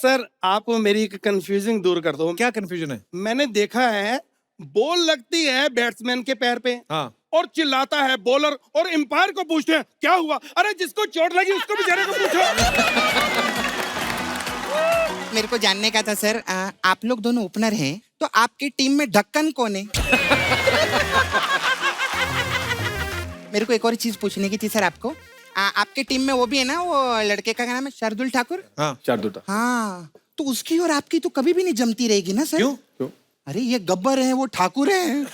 Sir आप मेरी एक कंफ्यूजिंग दूर कर दो। क्या कंफ्यूजन है? मैंने देखा है बॉल लगती है बैट्समैन के पैर पे, हाँ। और चिल्लाता है बॉलर, और एम्पायर को पूछते हैं क्या हुआ। अरे जिसको चोट लगी उसको बेचारे को पूछो। मेरे को जानने का था सर, आप लोग दोनों ओपनर हैं तो आपकी टीम में ढक्कन कौन है? मेरे को एक और चीज पूछने की थी सर आपको। आपकी टीम में वो भी है ना, वो लड़के का नाम है शार्दुल ठाकुर? हाँ, शार्दुल। हाँ, तो उसकी और आपकी तो कभी भी नहीं जमती रहेगी ना सर? क्यों? क्यों? अरे ये गब्बर है, वो ठाकुर है।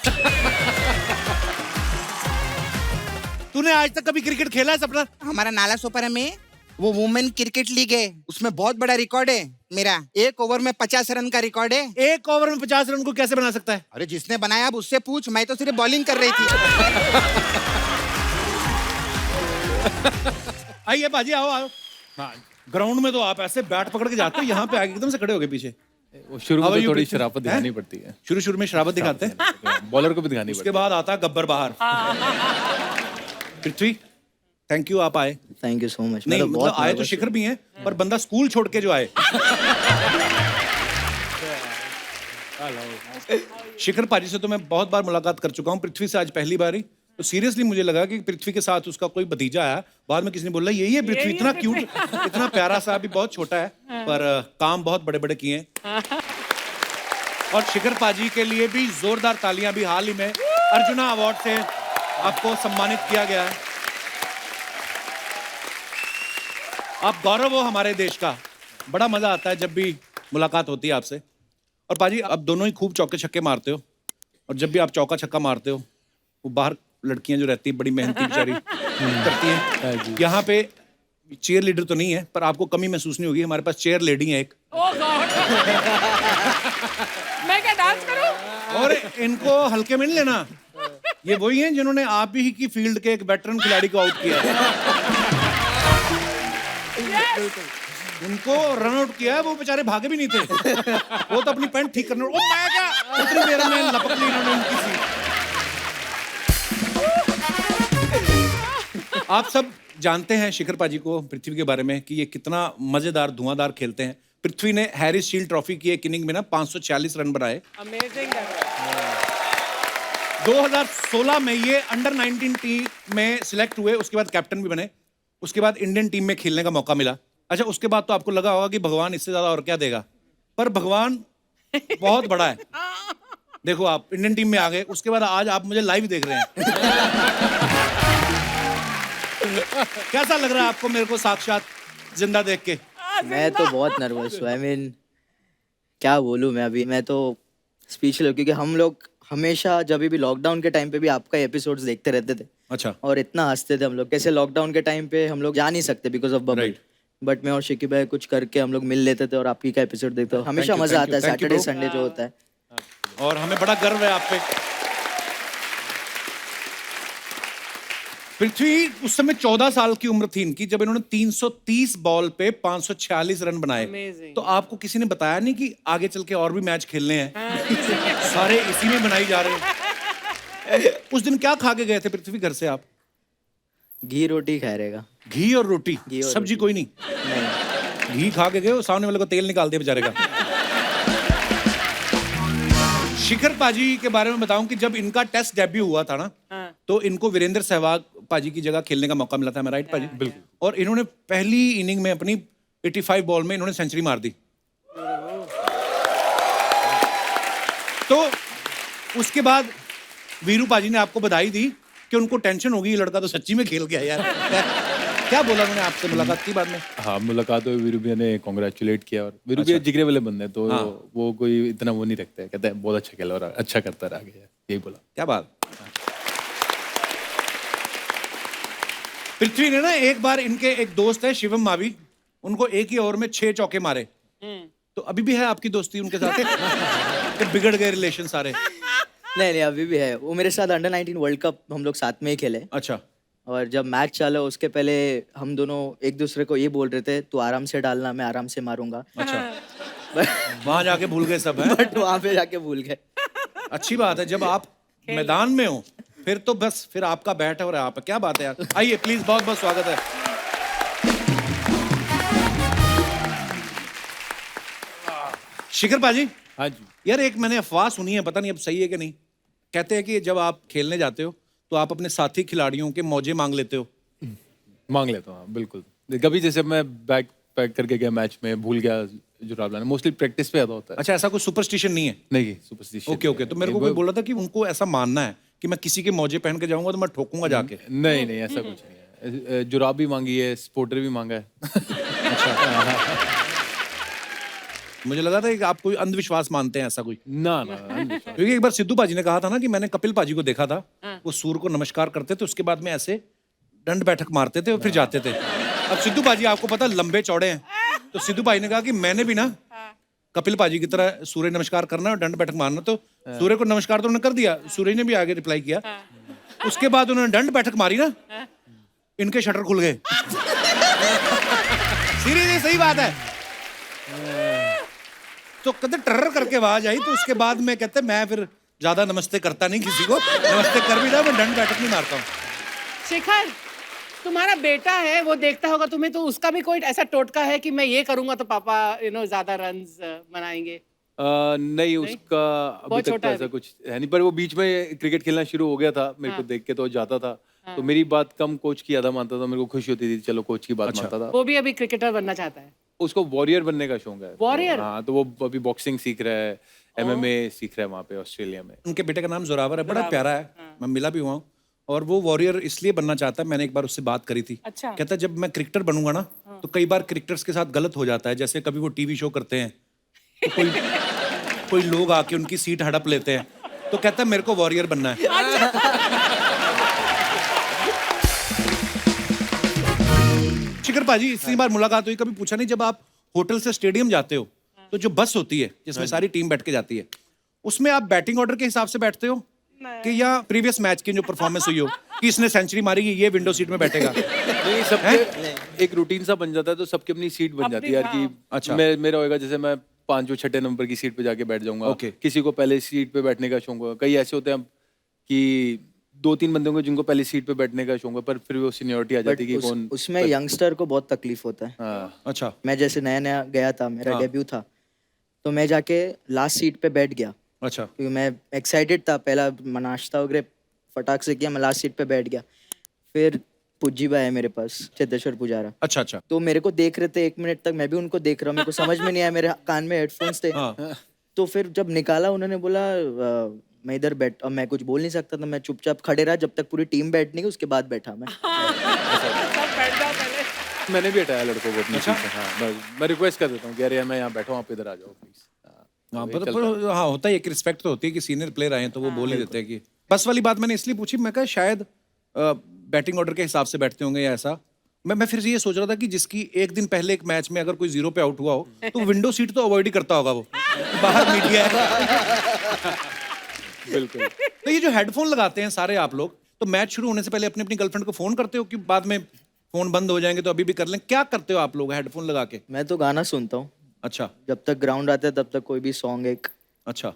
तूने आज तक कभी क्रिकेट खेला है सपना? हमारा नाला सोपारा में वो वुमेन क्रिकेट लीग है, उसमें बहुत बड़ा रिकॉर्ड है मेरा। 1 ओवर में 50 रन का रिकॉर्ड है। 1 ओवर में 50 रन को कैसे बना सकता है? अरे जिसने बनाया अब उससे पूछ, मैं तो सिर्फ बॉलिंग कर रही थी। आइए बाजी, आओ आओ। हाँ, ग्राउंड में तो आप ऐसे बैट पकड़ के जाते हो, यहाँ पे आगे एकदम से खड़े हो गए पीछे। वो शुरू में तो थोड़ी शराफत दिखानी पड़ती है। शुरू में शराबत दिखाते हैं, बॉलर को भी दिखानी उसके पड़ती बाद आता है गब्बर बाहर। पृथ्वी, थैंक यू, आप आए। Thank you so much. नहीं मतलब आए तो शिखर भी हैं, पर बंदा स्कूल छोड़ के जो आए। शिखर पाजी से तो मैं बहुत बार मुलाकात कर चुका हूँ, पृथ्वी से आज पहली बार ही। तो सीरियसली मुझे लगा कि पृथ्वी के साथ उसका कोई भतीजा आया। बाद में किसी ने बोला यही है पृथ्वी, इतना क्यूट, इतना प्यारा सा, अभी बहुत छोटा है पर काम बहुत बड़े बड़े किए हैं। और शिखर पाजी के लिए भी जोरदार तालियां। भी हाल ही में अर्जुना अवार्ड से आपको सम्मानित किया गया है। आप गौरव हो हमारे देश का। बड़ा मजा आता है जब भी मुलाकात होती है आपसे। और पाजी आप दोनों ही खूब चौके छक्के मारते हो, और जब भी आप चौका छक्का मारते हो वो बाहर लड़कियां जो रहती है बड़ी मेहनती बेचारी करती हैं। यहाँ पे चेयर लीडर तो नहीं है, पर आपको कमी महसूस नहीं होगी, हमारे पास चेयर लेडी है एक। मैं क्या डांस करूं? और इनको हल्के में नहीं लेना, ये वही हैं जिन्होंने आप ही की फील्ड के एक वेटरन खिलाड़ी को आउट किया है। उनको रन आउट किया है, वो बेचारे भागे भी नहीं थे। वो तो अपनी पैंट ठीक करने उतनी देर में लपक ली इन्होंने उनकी सीट। आप सब जानते हैं शिखर पाजी को, पृथ्वी के बारे में, कि ये कितना मजेदार धुआंधार खेलते हैं। पृथ्वी ने हैरिस शील्ड ट्रॉफी की एक इनिंग में ना 546 रन बनाए। अमेजिंग। 2016 में ये अंडर 19 टीम में सिलेक्ट हुए, उसके बाद कैप्टन भी बने, उसके बाद इंडियन टीम में खेलने का मौका मिला। अच्छा, उसके बाद तो आपको लगा होगा कि भगवान इससे ज्यादा और क्या देगा, पर भगवान बहुत बड़ा है। देखो आप इंडियन टीम में आ गए, उसके बाद आज आप मुझे लाइव देख रहे हैं। कैसा लग रहा है आपको मेरे को साक्षात जिंदा देख के? मैं तो बहुत नर्वस हूँ। आई मीन क्या बोलूँ मैं, अभी मैं तो स्पीचलेस हूँ, क्योंकि हम लोग हमेशा जब भी लॉकडाउन के टाइम पे भी आपका एपिसोड्स देखते रहते थे। अच्छा। और इतना हंसते थे हम लोग, कैसे लॉकडाउन के टाइम पे हम लोग जा नहीं सकते बिकॉज ऑफ बबल, बट मैं और शिकी भाई कुछ करके हम लोग मिल लेते थे और आपकी का एपिसोड देखते थे। हमेशा मजा आता है सैटरडे संडे जो होता है, और हमें बड़ा गर्व है आप पे। पृथ्वी उस समय 14 साल की उम्र थी इनकी जब इन्होंने 330 बॉल पे 546 रन बनाए। तो आपको किसी ने बताया नहीं कि आगे चल के और भी मैच खेलने हैं? सारे इसी में बनाई जा रहे हैं। उस दिन क्या खा के गए थे पृथ्वी घर से आप? घी रोटी खा रहेगा। घी और रोटी, सब्जी कोई नहीं? घी खा के गए और सामने वाले को तेल निकाल दिया बेचारे का। शिखर पाजी के बारे में बताऊं कि जब इनका टेस्ट डेब्यू हुआ था ना, तो इनको वीरेंद्र सहवाग पाजी की जगह खेलने का मौका मिला था। मैं राइट पाजी? बिल्कुल। और इन्होंने पहली इनिंग में अपनी 85 बॉल में इन्होंने सेंचुरी मार दी। तो उसके बाद वीरू पाजी ने आपको बधाई दी कि उनको टेंशन होगी, ये लड़का तो सच्ची में खेल गया यार। क्या बोला उन्होंने आपसे मुलाकात की बाद में? हाँ, मुलाकात हुई, वीरू भैया ने कांग्रेचुलेट किया। और वीरू भैया जिगरे वाले बंदे हैं, तो वो कोई इतना वो नहीं रखते हैं, कहते हैं बहुत अच्छा खेला और अच्छा करता रहा गया, यही बोला। क्या बात। पृथ्वी ने ना एक बार, इनके एक दोस्त है शिवम मावी, उनको एक ही ओवर में 6 चौके मारे। तो अभी भी है आपकी दोस्ती उनके साथ? तो बिगड़ गए रिलेशन सारे? नहीं, अभी भी है। वो मेरे साथ अंडर 19 वर्ल्ड कप हम लोग साथ में ही खेले। अच्छा। और जब मैच चला उसके पहले हम दोनों एक दूसरे को ये बोल रहे थे, तू आराम से डालना, मैं आराम से मारूंगा। अच्छा। वहां जाके भूल गए सब है? बट वहां पे जाके भूल गए। अच्छी बात है, जब आप मैदान में हो फिर तो बस, फिर आपका बैट है और आप, क्या बात है यार। आइए प्लीज, बहुत बहुत स्वागत है। शिखर पाजी, हाँ जी। यार एक मैंने अफवाह सुनी है, पता नहीं अब सही है कि नहीं। कहते हैं कि जब आप खेलने जाते हो तो आप अपने साथी खिलाड़ियों के मौजे मांग लेते हो। मांग लेता हूँ, हाँ, बिल्कुल। कभी जैसे मैं बैग पैक करके गया मैच में, भूल गया जुराब लाना, मोस्टली प्रैक्टिस पे ज़्यादा होता है। अच्छा, ऐसा कोई सुपरस्टिशन नहीं है? नहीं, सुपरस्टिशन। ओके, तो मेरे को कोई बोला था कि उनको ऐसा मानना है कि मैं किसी के मौजे पहन के जाऊंगा तो मैं ठोकूंगा जाके। नहीं, ऐसा कुछ नहीं है। जुराब भी मांगी है, स्पोर्टर भी मांगा है। मुझे लगा था कि आप कोई अंधविश्वास मानते हैं, ऐसा कोई। ना अंधविश्वास। क्योंकि एक बार सिद्धू पाजी ने कहा था ना कि मैंने कपिल पाजी को देखा था, वो सूर्य को नमस्कार करते थे, उसके बाद में ऐसे दंड बैठक मारते थे और फिर जाते थे। अब सिद्धू पाजी आपको पता लंबे चौड़े हैं, तो सिद्धू पाजी ने कहा कि मैंने भी ना कपिल पाजी की तरह सूर्य नमस्कार करना और दंड बैठक मारना। तो सूर्य को नमस्कार तो उन्होंने कर दिया, सूर्य ने भी आगे रिप्लाई किया। उसके बाद उन्होंने दंड बैठक मारी ना, इनके शटर खुल गए। सीरियसली सही बात है। तो कहते टर्र करके आवाज आई, तो उसके बाद में कहते मैं फिर ज्यादा नमस्ते करता नहीं किसी को, नमस्ते कर भी जाओ, मैं दंड बैठक नहीं मारता हूँ। शिखर, तुम्हारा बेटा है, वो देखता होगा तुम्हें, तो उसका भी कोई ऐसा टोटका है कि मैं ये करूंगा तो पापा ज्यादा रन्स बनाएंगे? नहीं, उसका अभी बहुत तक छोटा तो है ऐसा अभी। कुछ है नहीं, पर वो बीच में क्रिकेट खेलना शुरू हो गया था, मेरे को देख के तो जाता था। तो मेरी बात कम कोच की ज्यादा मानता था, मेरे को खुशी होती थी, चलो कोच की बात मानता था। वो भी अभी क्रिकेटर बनना चाहता है। उसको वॉरियर बनने का शौक है। वॉरियर? हाँ, तो वो अभी बॉक्सिंग सीख रहा है, MMA सीख रहा है वहाँ पे ऑस्ट्रेलिया में। उनके बेटे का नाम जोरावर है, बड़ा प्यारा है, मैं मिला भी हुआ हूँ। और वो वॉरियर इसलिए बनना चाहता है, मैंने एक बार उससे बात करी थी। अच्छा। कहता है जब मैं क्रिकेटर बनूंगा ना, तो कई बार क्रिकेटर्स के साथ गलत हो जाता है। जैसे कभी वो टीवी शो करते हैं तो कोई लोग आके उनकी सीट हड़प लेते हैं, तो कहता है मेरे को वॉरियर बनना है। शिखर पाजी, इतनी बार मुलाकात हुई, कभी पूछा नहीं जब आप होटल से स्टेडियम जाते हो तो जो बस होती है जिसमें सारी टीम बैठ के जाती है, उसमें आप बैटिंग ऑर्डर के हिसाब से बैठते हो कि या प्रीवियस मैच की जो परफॉर्मेंस हुई हो कि इसने सेंचुरी मारी, ये विंडो सीट में बैठेगा? नहीं, सबके एक रूटीन सा बन जाता है, तो सबकी अपनी सीट बन जाती है यार कि अच्छा। मेरा होएगा जैसे मैं 5 और 6 नंबर की सीट पे जाके बैठ जाऊंगा। ओके। किसी को पहले सीट पे बैठने का शौक होगा, कई ऐसे होते हैं कि 2-3 बंदे होंगे जिनको पहले सीट पे बैठने का शौक है, पर फिर वो सीनियरिटी आ जाती है कि कौन। उसमें यंगस्टर को बहुत तकलीफ होता है। हाँ, अच्छा, मैं जैसे नया नया गया था, मेरा डेब्यू था, तो मैं जाके लास्ट सीट पे बैठ गया अच्छा, क्योंकि मैं एक्साइटेड था। पहला नाश्ता वगैरह फटाक से किया, मैं लास्ट सीट पे बैठ गया। फिर पुज्जी भाई है मेरे पास, चेतेश्वर पुजारा, अच्छा। तो मेरे को देख रहे थे 1 मिनट तक, मैं भी उनको देख रहा हूँ, मेरे को समझ में नहीं आया, मेरे कान में हेडफोन्स थे। हाँ। तो फिर जब निकाला उन्होंने बोला मैं इधर बैठ, अब मैं कुछ बोल नहीं सकता था, मैं चुपचाप खड़े रहा जब तक पूरी टीम बैठ नहीं गई, उसके बाद बैठा मैं। सब बैठ जाओ पहले। मैंने भी हटाया लड़कों को अपनी सीट से। हाँ, मैं रिक्वेस्ट कर देता हूँ कि यार मैं यहाँ बैठा हूँ, आप इधर आ जाओ प्लीज। हाँ, हाँ, होता है, एक रिस्पेक्ट तो होती है कि सीनियर प्लेयर आए हैं तो वो बोल ही देते हैं कि बस वाली बात मैंने इसलिए पूछी, मैं कहा शायद बैटिंग ऑर्डर के हिसाब से बैठते होंगे या ऐसा। मैं फिर ये सोच रहा था कि जिसकी एक दिन पहले एक मैच में अगर कोई 0 पे आउट हुआ हो तो विंडो सीट तो अवॉइड ही करता होगा वो, बाहर मीडिया है। बिल्कुल। तो ये जो हेडफोन लगाते हैं सारे आप लोग, तो मैच शुरू होने से पहले अपनी अपनी गर्लफ्रेंड को फोन करते हो कि बाद में फोन बंद हो जाएंगे तो अभी भी कर लें? क्या करते हो आप लोग हेडफोन लगा के? मैं तो गाना सुनता हूँ, अच्छा जब तक ग्राउंड आता है तब तक कोई भी सॉन्ग एक। अच्छा,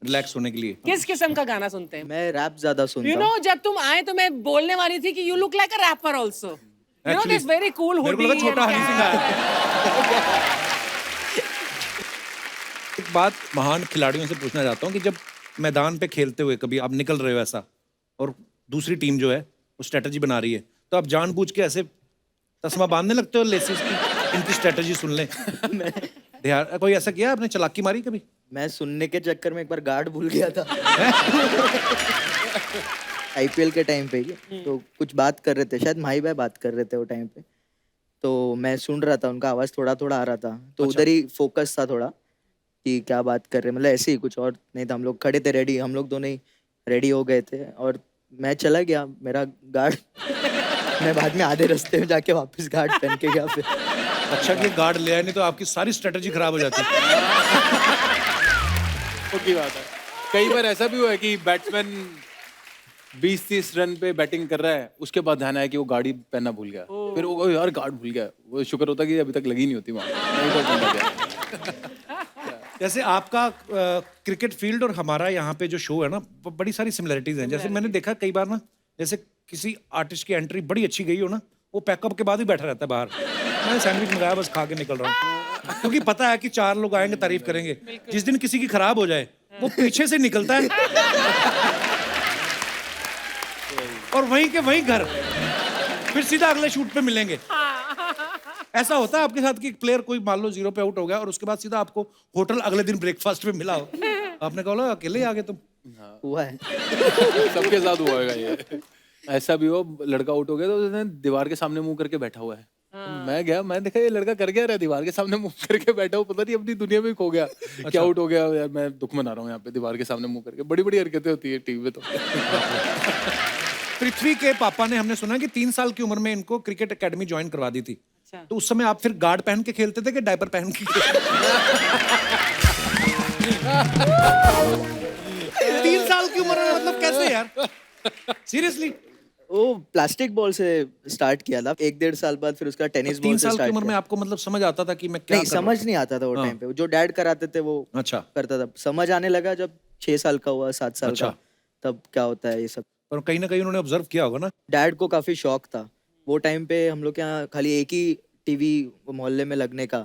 रिलैक्स होने के लिए। किस किस्म का गाना सुनते हैं? मैं रैप ज्यादा सुनता हूँ। जब तुम आए तो मैं बोलने वाली थी कि you look like a rapper also. This very cool मेरे को हुडी। लगा छोटा हनी सिंह आया। एक बात महान खिलाड़ियों से पूछना चाहता हूँ कि जब मैदान पे खेलते हुए कभी आप निकल रहे हो ऐसा और दूसरी टीम जो है वो स्ट्रेटजी बना रही है, तो आप जानबूझ के ऐसे तस्मा बांधने लगते हो लेसिस की, इनकी स्ट्रेटजी सुन लें? कोई ऐसा किया आपने, चालाकी मारी कभी? मैं सुनने के चक्कर में एक बार गार्ड भूल गया था। IPL के टाइम पे ही, तो कुछ बात कर रहे थे, शायद माही भाई बात कर रहे थे वो टाइम पे, तो मैं सुन रहा था, उनका आवाज थोड़ा थोड़ा आ रहा था, तो उधर ही फोकस था थोड़ा कि क्या बात कर रहे हैं, मतलब ऐसे ही कुछ और नहीं था। हम लोग खड़े थे रेडी, हम लोग दोनों ही रेडी हो गए थे और मैं चला गया, मेरा गार्ड मैं बाद में आधे रास्ते में जाके वापस गार्ड पहन के गया फिर। अच्छा कि गार्ड ले आए, नहीं तो आपकी सारी स्ट्रेटजी खराब हो जाती। की बात है। कई बार ऐसा भी हुआ है कि बैट्समैन 20-30 रन पे बैटिंग कर रहा है, उसके बाद ध्यान आया कि वो गाड़ी पहनना भूल गया, फिर वो यार गार्ड भूल गया, वो शुक्र होता कि अभी तक लगी नहीं होती वहाँ, नहीं तो बंदा गया। जैसे आपका क्रिकेट फील्ड और हमारा यहाँ पे जो शो है ना, बड़ी सारी सिमिलरिटीज हैं। जैसे मैंने देखा कई बार ना, जैसे किसी आर्टिस्ट की एंट्री बड़ी अच्छी गई हो ना, वो पैकअप के बाद ही बैठा रहता है बाहर। मैंने सैंडविच मंगाया, बस खा के निकल रहा हूँ, क्योंकि पता है कि 4 लोग आएंगे, तारीफ करेंगे। जिस दिन किसी की खराब हो जाए वो पीछे से निकलता है और वहीं के वहीं घर, फिर सीधा अगले शूट पे मिलेंगे। ऐसा होता है आपके साथ कि एक प्लेयर कोई मान लो 0 पे आउट हो गया और उसके बाद सीधा आपको होटल अगले दिन ब्रेकफास्ट पे मिला हो, आपने कहा अकेले ही आ गए तुम? हुआ है। सबके साथ हुआ होगा ये। ऐसा भी हो, लड़का आउट हो गया तो उसने दीवार के सामने मुंह करके बैठा हुआ है। मैं गया, मैं देखा ये लड़का कर क्या रहा है, दीवार के सामने मुंह करके बैठा हूँ, पता नहीं अपनी दुनिया में खो गया। क्या आउट हो गया यार, मैं दुख मना रहा हूँ यहाँ पे दीवार के सामने मुंह करके। बड़ी बड़ी हरकतें होती है टीवी पे तो। पृथ्वी के पापा ने, हमने सुना कि 3 साल की उम्र में इनको क्रिकेट एकेडमी ज्वाइन करवा दी थी। तो उस समय आप फिर गार्ड पहन के खेलते थे कि डायपर पहन के? 3 साल की उम्र में, मतलब कैसे यार, सीरियसली? वो प्लास्टिक बॉल से स्टार्ट किया था, 1-1.5 साल बाद फिर उसका टेनिस बॉल 3 से साल की स्टार्ट उम्र में किया। आपको मतलब समझ आता था कि मैं क्या नहीं, कर रहा समझ नहीं आता था वो टाइम पे। जो डैड कराते थे वो अच्छा। करता था। समझ आने लगा जब 6 साल का हुआ, 7 साल अच्छा। का, तब क्या होता है ये सब। पर कहीं ना कहीं उन्होंने ऑब्जर्व किया होगा ना। डैड को काफी शौक था वो टाइम पे। हम लोग के यहाँ खाली एक ही टीवी मोहल्ले में लगने का,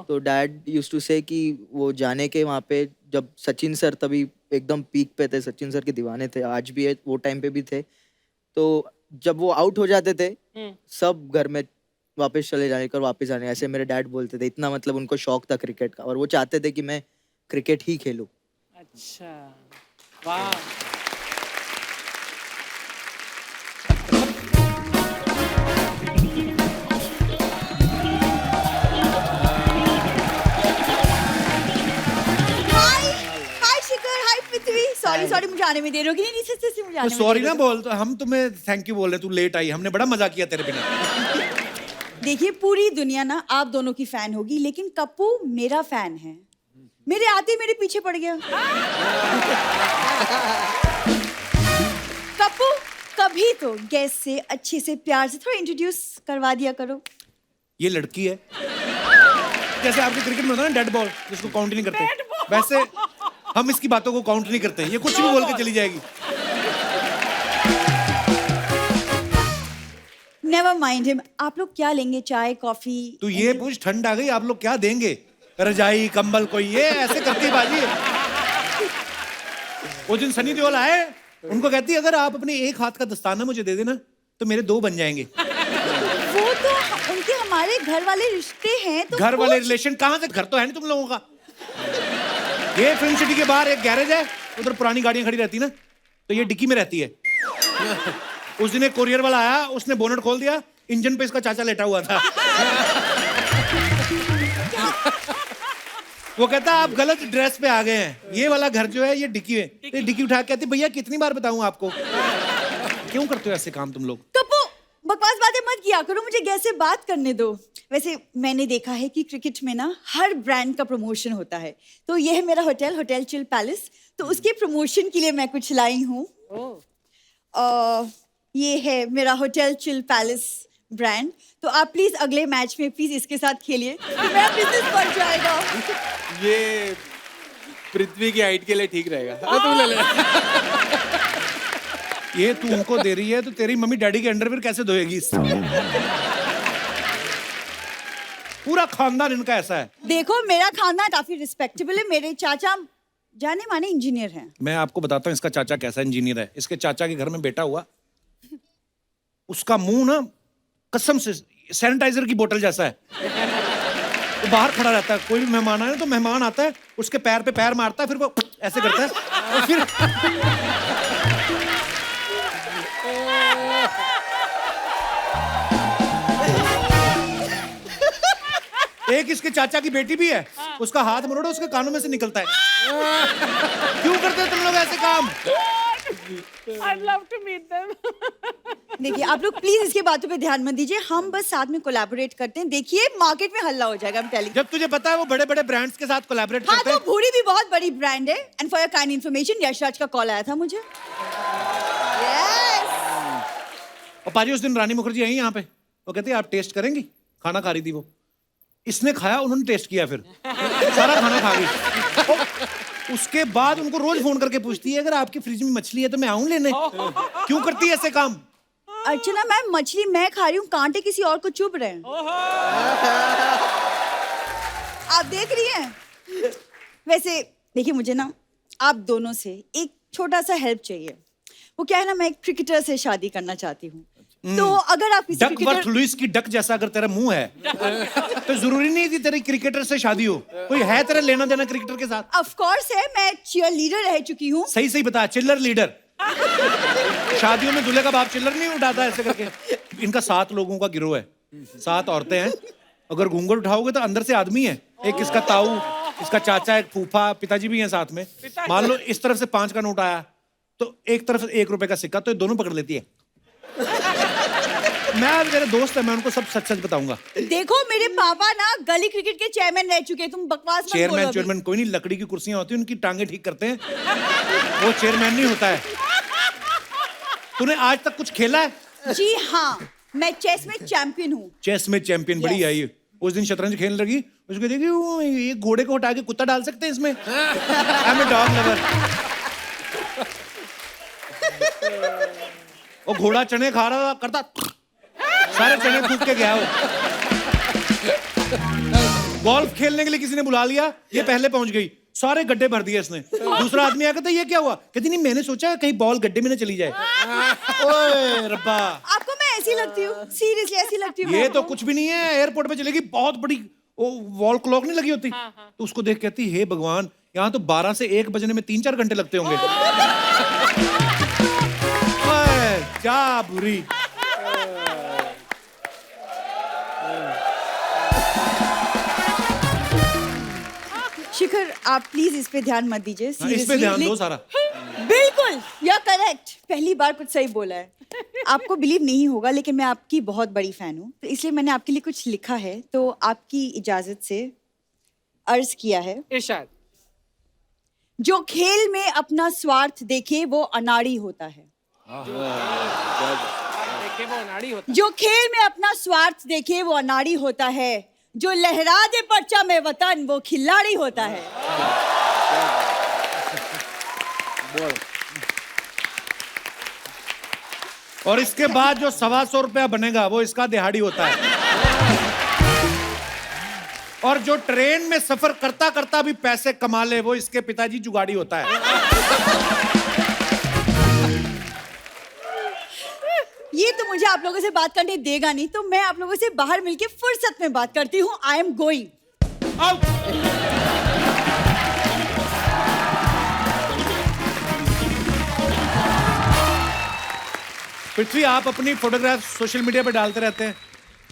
तो डैड यूज्ड टू से कि वो जाने के वहाँ पे, जब सचिन सर तभी एकदम पीक पे थे, सचिन सर के दीवाने थे, आज भी है, वो टाइम पे भी थे। तो जब वो आउट हो जाते थे सब घर में वापस चले जाने का, वापस आने, ऐसे मेरे डैड बोलते थे। इतना मतलब उनको शौक था क्रिकेट का और वो चाहते थे कि मैं क्रिकेट ही खेलूं। अच्छा, वाह। हाय शिखर, हाय पृथ्वी। सॉरी मुझे आने में देर होगी। नहीं सच्ची मुझे आने में सॉरी देर ना होगी। बोल, तो हम तुम्हें थैंक यू बोल रहे, तू लेट आई, हमने बड़ा मजा किया तेरे बिना। देखिए पूरी दुनिया ना आप दोनों की फैन होगी, लेकिन कप्पू मेरा फैन है। मेरे आते मेरे पीछे पड़ गया। कप्पू कभी तो गेस्ट से अच्छे से प्यार से थोड़ा इंट्रोड्यूस करवा दिया करो। ये लड़की है, जैसे आपके क्रिकेट में होता है ना डेड बॉल, जिसको काउंट नहीं करते, वैसे हम इसकी बातों को काउंट नहीं करते। ये कुछ भी बोल के चली जाएगी। Never mind him. आप लोग क्या लेंगे, चाय कॉफी? तू ये पूछ, ठंड आ गई, आप लोग क्या देंगे? रजाई कंबल कोई, ये ऐसे करती बाजी है। वो दिन सनी देओल आए, उनको कहती अगर आप अपने एक हाथ का दस्ताना मुझे दे देना तो मेरे 2 बन जाएंगे। वो तो उनके हमारे घर वाले रिश्ते हैं। तो घर वाले कुछ- रिलेशन कहाँ से? घर तो है नहीं तुम लोगों का। ये फिल्म सिटी के बाहर एक गैरेज है, उधर पुरानी गाड़ियां खड़ी रहती ना, तो ये डिक्की में रहती है। उस दिन एक कोरियर वाला आया, उसने बोनट खोल दिया, इंजन पे इसका चाचा लेटा हुआ था। वो कहता आप गलत ड्रेस पे आ गए हैं, ये वाला घर जो है ये डिक्की है। तो डिक्की उठा के कहती भैया कितनी बार बताऊं आपको? क्यों करते हो ऐसे काम तुम लोग? कप्पू बकवास बातें मत किया करो, मुझे गैस से बात करने दो। वैसे मैंने देखा है कि क्रिकेट में ना हर ब्रांड का प्रमोशन होता है, तो ये है मेरा होटल, होटल चिल पैलेस। तो उसके प्रमोशन के लिए मैं कुछ लाई हूँ। ये है मेरा होटल चिल पैलेस ब्रांड। तो आप प्लीज अगले मैच में प्लीज इसके साथ खेलिए, तो मेरा बिजनेस बढ़ जाएगा। ये पृथ्वी की हाइट के लिए ठीक रहेगा। तुम ले ले। ये तू उनको दे रही है तो तेरी मम्मी डैडी के अंडरवियर कैसे धोएगी इससे? पूरा खानदान इनका ऐसा है। देखो मेरा खानदान काफी रिस्पेक्टेबल है। मेरे चाचा जाने माने इंजीनियर हैं। मैं आपको बताता हूँ इसका चाचा कैसा इंजीनियर है। इसके चाचा के घर में बेटा हुआ, उसका मुंह ना कसम से सैनिटाइजर की बोतल जैसा है। वो बाहर खड़ा रहता है, कोई भी मेहमान आए तो मेहमान आता है उसके पैर पे पैर मारता है, फिर वो ऐसे करता है और फिर एक इसके चाचा की बेटी भी है, उसका हाथ मरोड़ो उसके कानों में से निकलता है। क्यों करते हो तुम लोग ऐसे काम? I'd love to meet them. देखिए आप लोग प्लीज इसकी बातों पे ध्यान मत दीजिए, हम बस साथ में कोलैबोरेट करते हैं। देखिए मार्केट में हल्ला हो जाएगा। I'm telling you। जब तुझे पता है वो बड़े बड़े ब्रांड्स के साथ कोलैबोरेट हाँ करते तो हैं। भूरी भी बहुत बड़ी ब्रांड है। And for your kind information Yashraj का कॉल आया था मुझे। यस। और पाजी उस दिन रानी मुखर्जी आई यहाँ पे, वो कहती आप टेस्ट करेंगी? खाना खा रही थी वो, इसने खाया, उन्होंने टेस्ट किया, फिर सारा खाना खा गई। उसके बाद उनको रोज फोन करके पूछती है अगर आपकी फ्रिज में मछली है तो मैं आऊं लेने। क्यों करती है ऐसे काम? अर्चना मैम, मछली मैं खा रही हूँ, कांटे किसी और को चुभ रहे हैं। आप देख रही हैं? वैसे देखिए, मुझे ना आप दोनों से एक छोटा सा हेल्प चाहिए। वो क्या है ना, मैं एक क्रिकेटर से शादी करना चाहती हूँ। तो अगर आप किसी डकवर्थ लुइस की डक जैसा अगर तेरा मुंह है तो जरूरी नहीं कि तेरी क्रिकेटर से शादी हो। कोई है तेरा लेना देना क्रिकेटर के साथ? ऑफ कोर्स है, मैं चीयर लीडर रह चुकी हूँ। सही सही बता, चिल्लर लीडर। शादियों में दूल्हे का बाप चिल्लर नहीं उठाता ऐसे करके। इनका 7 लोगों का गिरोह है, 7 औरतें हैं। अगर घूंघट उठाओगे तो अंदर से आदमी है। एक इसका ताऊ, इसका चाचा, एक फूफा, पिताजी भी हैं साथ में। मान लो इस तरफ से 5 का नोट आया तो एक तरफ से 1 रुपए का सिक्का, तो ये दोनों पकड़ लेती है। मैं मेरे दोस्त है, मैं उनको सब सच सच बताऊंगा। देखो, मेरे पापा ना गली क्रिकेट के चेयरमैन रह चुके हैं, तुम बकवास मत बोलो अभी। चेयरमैन कोई नहीं, लकड़ी की कुर्सियां होती हैं, उनकी टांगे ठीक करते हैं। वो चेयरमैन नहीं होता है। तूने आज तक कुछ खेला है? जी हाँ, मैं चेस में चैंपियन हूँ। चेस में चैंपियन, बड़ी आई है। उस दिन शतरंज खेलने लगी, उसको देखी वो ये घोड़े को हटा के कुत्ता डाल सकते हैं इसमें। I am a dog lover. वो घोड़ा चने खा रहा था, करता सारे चने फूक के गया वो। गोल्फ खेलने के लिए किसी ने बुला लिया, ये पहले पहुंच गई, सारे गड्ढे भर दिए इसने। दूसरा आदमी आया, कहता ये क्या हुआ? कहती नहीं, मैंने सोचा कहीं बॉल गड्ढे में ना चली जाए। ओए रब्बा, आपको मैं ऐसी लगती हूँ? सीरियसली ऐसी लगती हूँ? ये तो कुछ भी नहीं है। एयरपोर्ट पे चलेगी, बहुत बड़ी वो वॉल क्लॉक नहीं लगी होती, तो उसको देख कहती हे भगवान, यहाँ तो 12 से 1 बजने में 3-4 घंटे लगते होंगे। ओए, क्या बुरी। शिखर, आप प्लीज इस पे ध्यान मत दीजिए। इस पे seriously, ध्यान दो सारा। बिल्कुल, यू आर करेक्ट। पहली बार कुछ सही बोला है। आपको बिलीव नहीं होगा, लेकिन मैं आपकी बहुत बड़ी फैन हूँ, तो इसलिए मैंने आपके लिए कुछ लिखा है, तो आपकी इजाजत से अर्ज किया है। इरशाद। जो खेल में अपना स्वार्थ देखे वो अनाड़ी होता है। देखे वो अनाड़ी होता। जो खेल में अपना स्वार्थ देखे वो अनाड़ी होता है। जो लहरा दे परचा में वतन वो खिलाड़ी होता है। और इसके बाद जो 125 रुपया बनेगा वो इसका दिहाड़ी होता है। और जो ट्रेन में सफर करता करता भी पैसे कमा ले वो इसके पिताजी जुगाड़ी होता है। ये तो मुझे आप लोगों से बात करने देगा नहीं, तो मैं आप लोगों से बाहर मिलके फुर्सत में बात करती हूँ। I am going. पृथ्वी, आप अपनी फोटोग्राफ सोशल मीडिया पे डालते रहते हैं।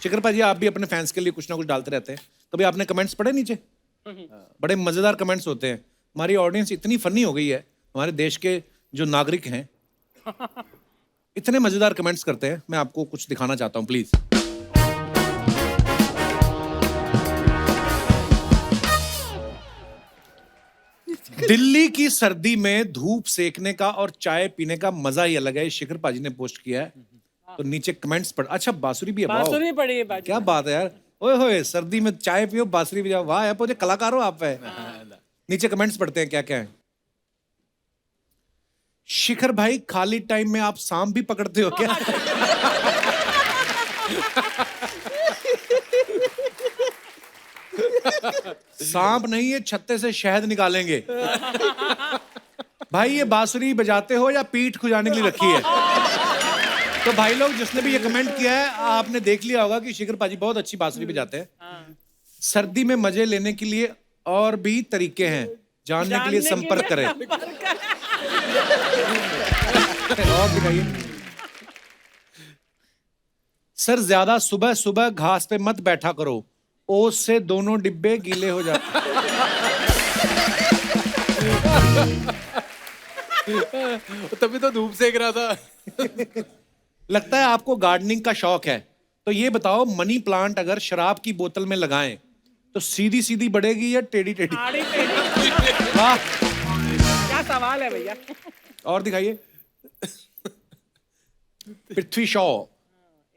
शिखर पाजी, आप भी अपने फैंस के लिए कुछ ना कुछ डालते रहते हैं। कभी आपने कमेंट्स पढ़े नीचे? बड़े मजेदार कमेंट्स होते हैं। हमारी ऑडियंस इतनी फनी हो गई है, हमारे देश के जो नागरिक हैं इतने मजेदार कमेंट्स करते हैं। मैं आपको कुछ दिखाना चाहता हूं, प्लीज। दिल्ली की सर्दी में धूप सेकने का और चाय पीने का मजा ही अलग है। शिखर पाजी ने पोस्ट किया है, तो नीचे कमेंट्स पढ़। अच्छा, बांसुरी भी है। बांसुरी पड़ी है बाजी। क्या बात है यार। ओए होए, सर्दी में चाय पियो, बांसुरी बजाओ। वाह यार, मुझे कलाकार हो आप है। नीचे कमेंट्स पढ़ते हैं क्या क्या है। शिखर भाई, खाली टाइम में आप सांप भी पकड़ते हो क्या? सांप नहीं, ये छत्ते से शहद निकालेंगे। भाई, ये बांसुरी बजाते हो या पीठ खुजाने के लिए रखी है? तो भाई लोग, जिसने भी ये कमेंट किया है, आपने देख लिया होगा कि शिखर पाजी बहुत अच्छी बांसुरी बजाते हैं। सर्दी में मजे लेने के लिए और भी तरीके हैं, जानने के लिए संपर्क करें। और दिखाइए। सर, ज्यादा सुबह सुबह घास पे मत बैठा करो, ओस से दोनों डिब्बे गीले हो जाते। तभी तो धूप सेक रहा था। लगता है आपको गार्डनिंग का शौक है, तो ये बताओ, मनी प्लांट अगर शराब की बोतल में लगाएं तो सीधी सीधी बढ़ेगी या टेढ़ी टेढ़ी? वाह, क्या सवाल है भैया। और दिखाइए। Prithvi Shaw,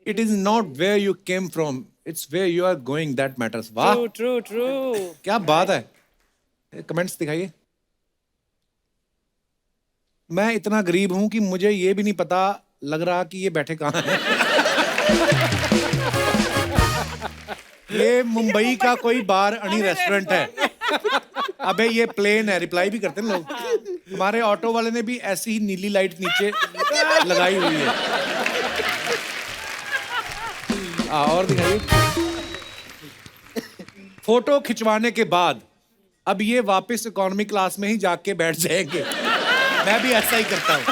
it is not where you came from, it's where you are going that matters. वाह, ट्रू ट्रू ट्रू। क्या बात है। कमेंट्स दिखाइए। मैं इतना गरीब हूं कि मुझे ये भी नहीं पता लग रहा कि ये बैठे कहाँ हैं। ये मुंबई का कोई बार अणी रेस्टोरेंट है। अबे ये प्लेन है, रिप्लाई भी करते हैं लोग। हमारे ऑटो वाले ने भी ऐसी ही नीली लाइट नीचे लगाई हुई है। और दिखाइए। फोटो खिंचवाने के बाद अब ये वापस इकोनॉमी क्लास में ही जाके बैठ जाएंगे। मैं भी ऐसा ही करता हूँ।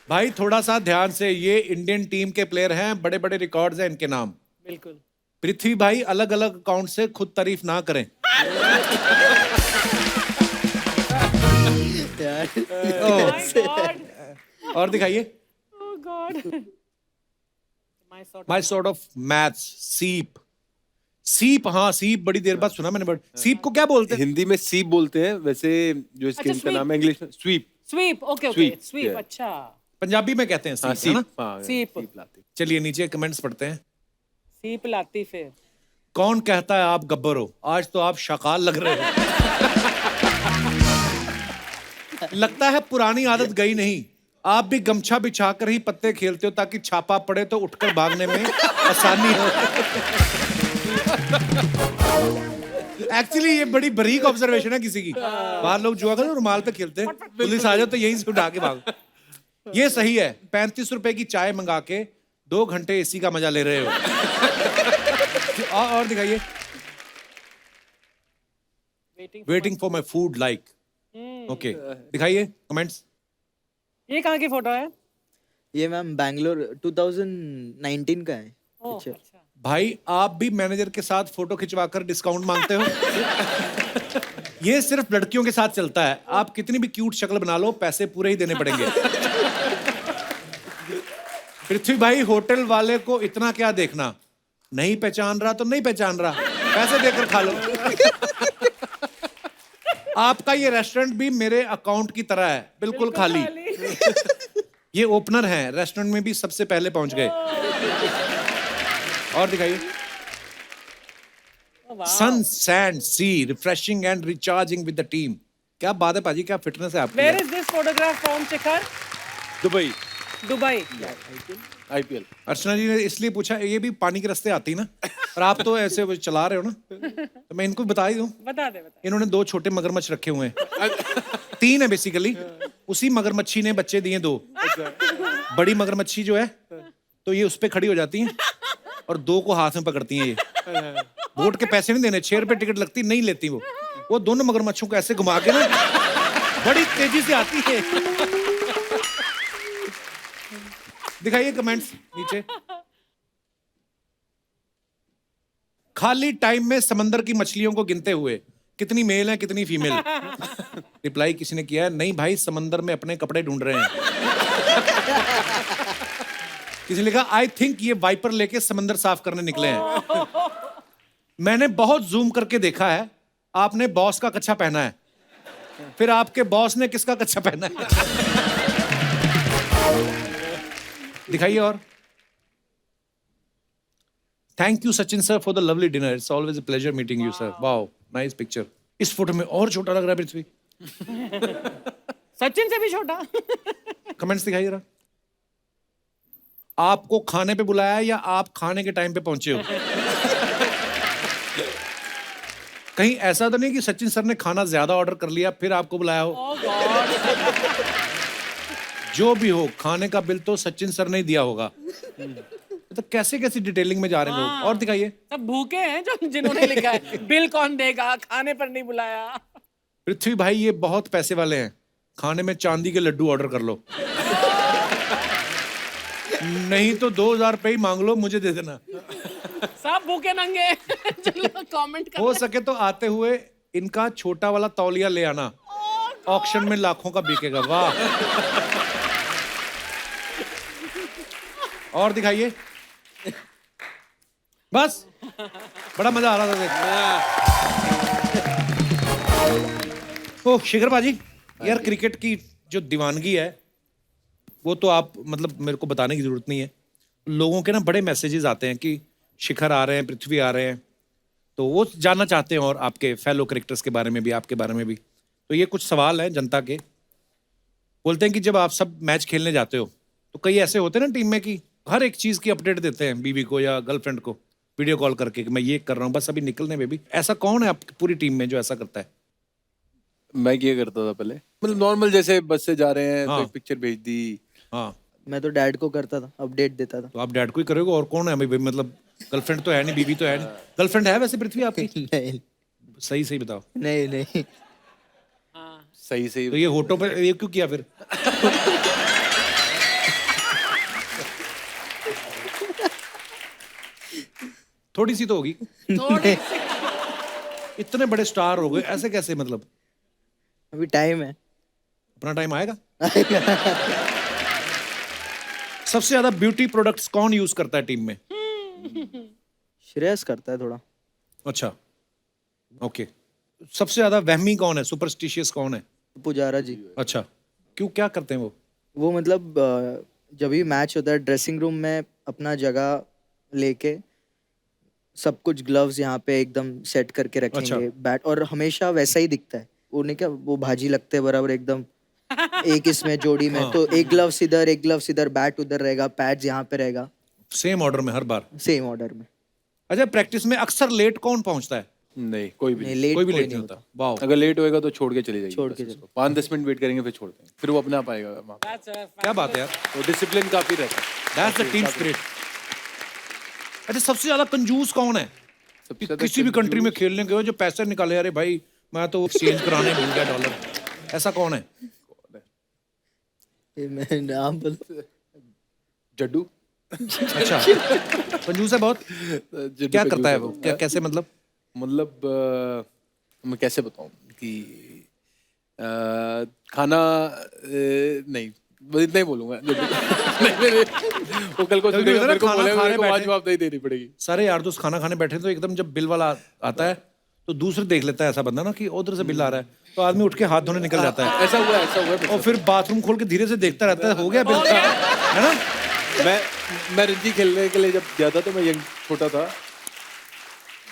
भाई थोड़ा सा ध्यान से, ये इंडियन टीम के प्लेयर हैं, बड़े बड़े रिकॉर्ड्स हैं इनके नाम। बिल्कुल। पृथ्वी भाई अलग अलग अकाउंट से खुद तारीफ ना करें। और दिखाइए। माई सॉर्ट ऑफ मैथ्स, सीप। सीप, हाँ सीप बड़ी देर बाद सुना मैंने। सीप को क्या बोलते हैं? हिंदी में सीप बोलते हैं, वैसे जो इसके अच्छा, इनका नाम है इंग्लिश में sweep. Sweep, okay okay, Sweep, sweep, yeah. अच्छा। पंजाबी में कहते हैं हाँ सीप, है ना? सीप, हाँ, सीप। सीप लाते। चलिए नीचे कमेंट्स पढ़ते हैं। सीप लाती फिर। कौन कहता है आप गब्बर हो? आज तो आप शाकाल लग रहे हो। लगता है पुरानी आदत गई नहीं। आप भी गमछा बिछाकर ही पत्ते खेलते हो ताकि छापा पड़े तो उठकर भागने में आसानी हो। एक्चुअली ये बड़ी बारीक ऑब्जर्वेशन है किसी की। बाहर लोग जुआ कर रुमाल पे खेलते हैं, पुलिस आ जाए तो यहीं से उठा के भागो। ये सही है। 35 रुपए की चाय मंगा के 2 घंटे एसी का मजा ले रहे हो। और दिखाइए। Waiting for my food like. Okay दिखाइए कमेंट्स। ये कहाँ की फोटो है? ये मैम बैंगलोर 2019 का है। ओह, अच्छा। अच्छा। भाई आप भी मैनेजर के साथ फोटो खिंचवाकर डिस्काउंट मांगते हो? ये सिर्फ लड़कियों के साथ चलता है। आप कितनी भी क्यूट शक्ल बना लो, पैसे पूरे ही देने पड़ेंगे। पृथ्वी भाई होटल वाले को इतना क्या देखना, नहीं पहचान रहा तो नहीं पहचान रहा, पैसे देकर खा लो। आपका ये रेस्टोरेंट भी मेरे अकाउंट की तरह है, बिल्कुल खाली। ये ओपनर हैं, रेस्टोरेंट में भी सबसे पहले पहुंच गए। और दिखाइए। Sun, sand, sea, refreshing and recharging with the team. क्या बात है पाजी, क्या फिटनेस है आपकी। Where is this photograph from, Shikhar? Dubai, Dubai. IPL. Archana ji ने इसलिए पूछा, ये भी पानी के रास्ते आती ना, और आप तो ऐसे वो चला रहे हो ना, तो मैं इनको बता ही दूं। बता दे। इन्होंने 2 छोटे मगरमच्छ रखे हुए हैं। 3 है बेसिकली। उसी मगरमच्छी ने बच्चे दिए 2। बड़ी मगरमच्छी जो है तो ये उस पे खड़ी हो जाती है और 2 को हाथ में पकड़ती हैं। ये बोट के पैसे नहीं देने, 6 रुपए टिकट लगती, नहीं लेती वो दोनों मगरमच्छों को ऐसे घुमा के ना बड़ी तेजी से आती है। दिखाइए कमेंट्स नीचे। खाली टाइम में समंदर की मछलियों को गिनते हुए कितनी मेल है कितनी फीमेल। रिप्लाई किसी ने किया है, नहीं भाई समंदर में अपने कपड़े ढूंढ रहे हैं। किसी ने लिखा, आई थिंक ये वाइपर लेके समंदर साफ करने निकले हैं। मैंने बहुत जूम करके देखा है, आपने बॉस का कच्छा पहना है, फिर आपके बॉस ने किसका कच्छा पहना है? दिखाइए। और thank you Sachin sir for the lovely dinner, it's always a pleasure meeting you sir. Wow nice picture. इस फोटो में और छोटा लग रहा है पृथ्वी। सचिन से भी छोटा। कमेंट्स दिखाइए जरा। आपको खाने पे बुलाया है या आप खाने के टाइम पे पहुंचे हो? कहीं ऐसा तो नहीं कि सचिन सर ने खाना ज्यादा ऑर्डर कर लिया फिर आपको बुलाया हो? Oh God. जो भी हो, खाने का बिल तो सचिन सर ने ही दिया होगा। तो कैसे कैसी डिटेलिंग में जा रहे हैं लोग। और दिखाइए। सब भूखे हैं जो जिन्होंने लिखा है बिल कौन देगा, खाने पर नहीं बुलाया। पृथ्वी भाई ये बहुत पैसे वाले हैं, खाने में चांदी के लड्डू ऑर्डर कर लो। नहीं तो 2000 रुपए ही मांग लो, मुझे दे देना। सब भूखे नंगे। चलो कमेंट कर। हो सके तो आते हुए इनका छोटा वाला तौलिया ले आना, ऑक्शन में लाखों का बिकेगा। वाह। और दिखाइए। बस बड़ा मजा आ रहा था देख। ओह शिखर बाजी, यार क्रिकेट की जो दीवानगी है वो तो आप मतलब मेरे को बताने की जरूरत नहीं है। लोगों के ना बड़े मैसेजेस आते हैं कि शिखर आ रहे हैं, पृथ्वी आ रहे हैं, तो वो जानना चाहते हैं, और आपके फेलो कैरेक्टर्स के बारे में भी, आपके बारे में भी। तो ये कुछ सवाल हैं जनता के। बोलते हैं कि जब आप सब मैच खेलने जाते हो तो कई ऐसे होते हैं ना टीम में कि हर एक चीज की अपडेट देते हैं बीवी को या गर्लफ्रेंड को वीडियो कॉल करके कि मैं ये कर रहा हूँ बस अभी निकलने में भी। ऐसा कौन है आपकी पूरी टीम में जो ऐसा करता है? मैं क्या करता था पहले, मतलब नॉर्मल जैसे बस से जा रहे हैं हाँ। तो एक पिक्चर भेज दी। हाँ, मैं तो डैड को करता था, अपडेट देता था। तो आप डैड को ही करोगे और कौन है भाई? मतलब गर्लफ्रेंड तो है नहीं, बीवी तो है नहीं। गर्लफ्रेंड है वैसे पृथ्वी आपकी? नहीं सही सही बताओ। नहीं नहीं। सही सही तो ये होटो पे ये क्यों किया फिर? थोड़ी सी तो होगी। थोड़ी इतने बड़े स्टार हो गए ऐसे कैसे? मतलब अभी टाइम है। अपना टाइम आएगा। सबसे ज्यादा ब्यूटी प्रोडक्ट्स कौन यूज करता है टीम में? श्रेयस करता है थोड़ा। अच्छा, ओके। सबसे ज्यादा वहमी कौन है, सुपरस्टिशियस कौन है? पुजारा जी। अच्छा, क्यों, क्या करते हैं वो? वो मतलब जब भी मैच होता है ड्रेसिंग रूम में अपना जगह लेके सब कुछ ग्लव्स यहाँ पे एकदम सेट करके रखेंगे। अच्छा। बैट और हमेशा वैसा ही दिखता है। वो नहीं क्या, वो भाजी लगते हैं बराबर एकदम एक इसमें जोड़ी में। तो एक ग्लव्स इधर, एक ग्लव्स इधर, बैट उधर रहेगा, पैड्स यहाँ पे रहेगा, सेम ऑर्डर में हर बार? सेम ऑर्डर में। अच्छा, प्रैक्टिस में अक्सर लेट कौन पहुंचता है? नहीं, कोई भी नहीं, नहीं। लेट कोई भी कोई लेट नहीं नहीं होता। वाह, अगर लेट होएगा तो छोड़ के चली जाएगी, छोड़ बस के उसको। 5-10 मिनट वेट करेंगे फिर छोड़ देंगे, फिर वो अपने आप आएगा वहाँ पे। क्या बात है यार। तो डिसिप्लिन काफी रहता है। That's the team spirit. अच्छा, सबसे ज्यादा कंजूस कौन है? सबसे ज्यादा किसी भी कंट्री में खेलने गए हो जो पैसे निकाले, अरे भाई मैं तो एक्सचेंज कराने भूल गया डॉलर, ऐसा कौन है? ये मैं नाम बोलूं? जड्डू। अच्छा, कंजूस है बहुत। जड्डू क्या कंजूस करता है वो? क्या, कैसे मतलब? मतलब मैं कैसे बताऊं कि खाना नहीं, बस इतना ही बोलूंगा। नहीं, वो कल को कभी सुनेगा, होता है ना, मेरे को खाना बोलेगा, खाने मेरे को वहाँ बैठे। जवाब नहीं देनी पड़ेगी। सारे यार दोस्त खाना खाने बैठे तो एकदम जब बिल वाला आता है तो दूसरे देख लेता है ऐसा बंदा ना कि उधर से बिल आ रहा है, तो आदमी उठ के हाथ धोने निकल जाता है ऐसा हुआ है। और फिर बाथरूम खोल के धीरे से देखता रहता है, हो गया बिल, है ना? मैं रणजी खेलने के लिए जब गया था तो मैं यंग छोटा था,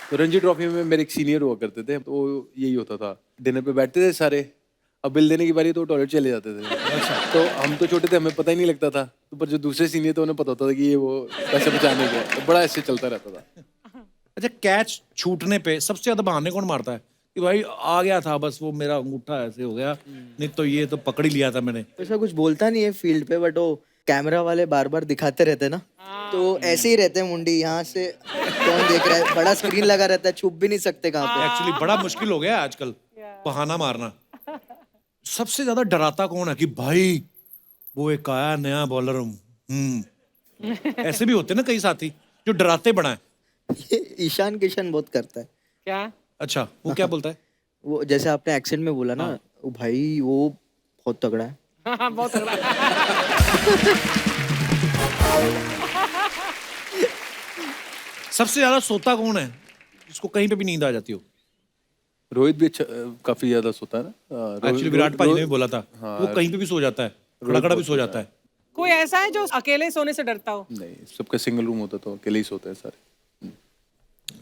तो रणजी ट्रॉफी में मेरे एक सीनियर हुआ करते थे, तो यही होता था, डिनर पे बैठते थे सारे, अब बिल देने की बारी तो टॉयलेट चले जाते थे। तो हम तो छोटे थे, हमें पता ही नहीं लगता था, तो पर जो दूसरे सीनियर थे उन्हें पता होता था कि ये वो पैसे बचाने के, तो बड़ा ऐसे चलता रहता था। अच्छा, कैच छूटने पे सबसे ज्यादा बहाने कौन मारता है कि भाई आ गया था, बस वो मेरा अंगूठा ऐसे हो गया, नहीं तो ये तो पकड़ ही लिया था मैंने? ऐसा कुछ बोलता नहीं है फील्ड पे, बट वो कैमरा वाले बार बार दिखाते रहते हैं ना, तो ऐसे ही रहते हैं मुंडी, यहाँ से कौन देख रहा है, बड़ा स्क्रीन लगा रहता है, छुप भी नहीं सकते कहाँ पे। एक्चुअली बड़ा मुश्किल हो गया है आजकल बहाना मारना। सबसे ज्यादा डराता कौन है कि भाई वो एक आया नया बॉलर, ऐसे भी होते हैं ना कई साथी जो डराते बड़ा है। ये ईशान किशन बहुत करता है। क्या? अच्छा, वो क्या बोलता है? वो जैसे आपने एक्सेंट में बोला ना, वो भाई वो बहुत तगड़ा है। हाँ, बहुत तगड़ा। सबसे ज्यादा सोता कौन है जिसको कहीं पे भी नींद आ जाती हो? रोहित भी अच्छा, काफी ज्यादा सोता है ना। एक्चुअली विराट पाजी ने भी बोला था, वो कहीं पे भी सो जाता है, खड़ा खड़ा भी सो जाता है। कोई ऐसा है जो अकेले सोने से डरता हो? नहीं, सबका सिंगल रूम होता तो अकेले ही सोते हैं सारे।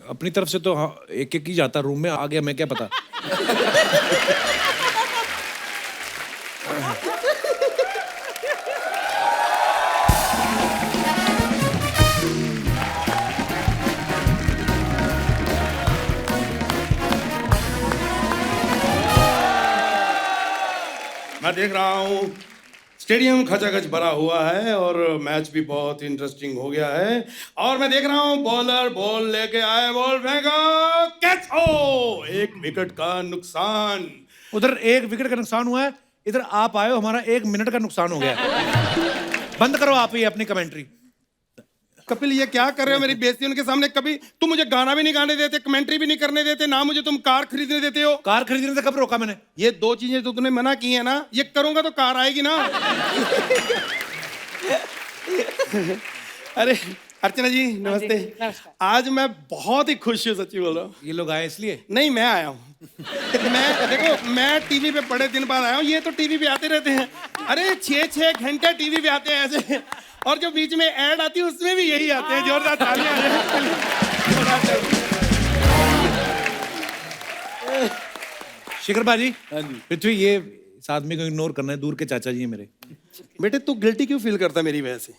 अपनी तरफ से तो हाँ, एक एक ही जाता रूम में, आ गया मैं क्या पता। मैं देख रहा हूँ स्टेडियम खचाखच भरा हुआ है और मैच भी बहुत इंटरेस्टिंग हो गया है, और मैं देख रहा हूँ बॉलर बॉल लेके आए, बॉल फेंका, कैच हो, 1 विकेट का नुकसान। उधर 1 विकेट का नुकसान हुआ है, इधर आप आए हो, हमारा 1 मिनट का नुकसान हो गया है। बंद करो आप ये अपनी कमेंट्री। कपिल, ये क्या कर रहे हो? मेरी बेइज्जती उनके सामने। कभी तुम मुझे गाना भी नहीं गाने देते, कमेंट्री भी नहीं करने देते, ना मुझे तुम कार खरीदने देते हो। कार खरीदने से कब रोका मैंने? ये 2 चीजें तो तूने मना की है ना, ये करूंगा तो कार आएगी ना। अरे अर्चना जी नमस्ते। नमस्कार। आज मैं बहुत ही खुश हूँ, सच्ची बोल रहा हूँ। ये लोग आए इसलिए? नहीं, मैं आया हूँ। मैं देखो, मैं टीवी पे बड़े दिन बाद आया हूँ, ये तो टीवी पे आते रहते हैं। अरे 6-6 घंटे टीवी पे आते हैं ऐसे, और जो बीच में ऐड आती है उसमें भी यही आते हैं। जोरदार तालियां आ जाए। शिखर बाजी, हाँ जी। पृथ्वी, ये इस आदमी को इग्नोर करना है, दूर के चाचा जी हैं मेरे। बेटे तू गिल्टी क्यों फील करता है मेरी वजह से?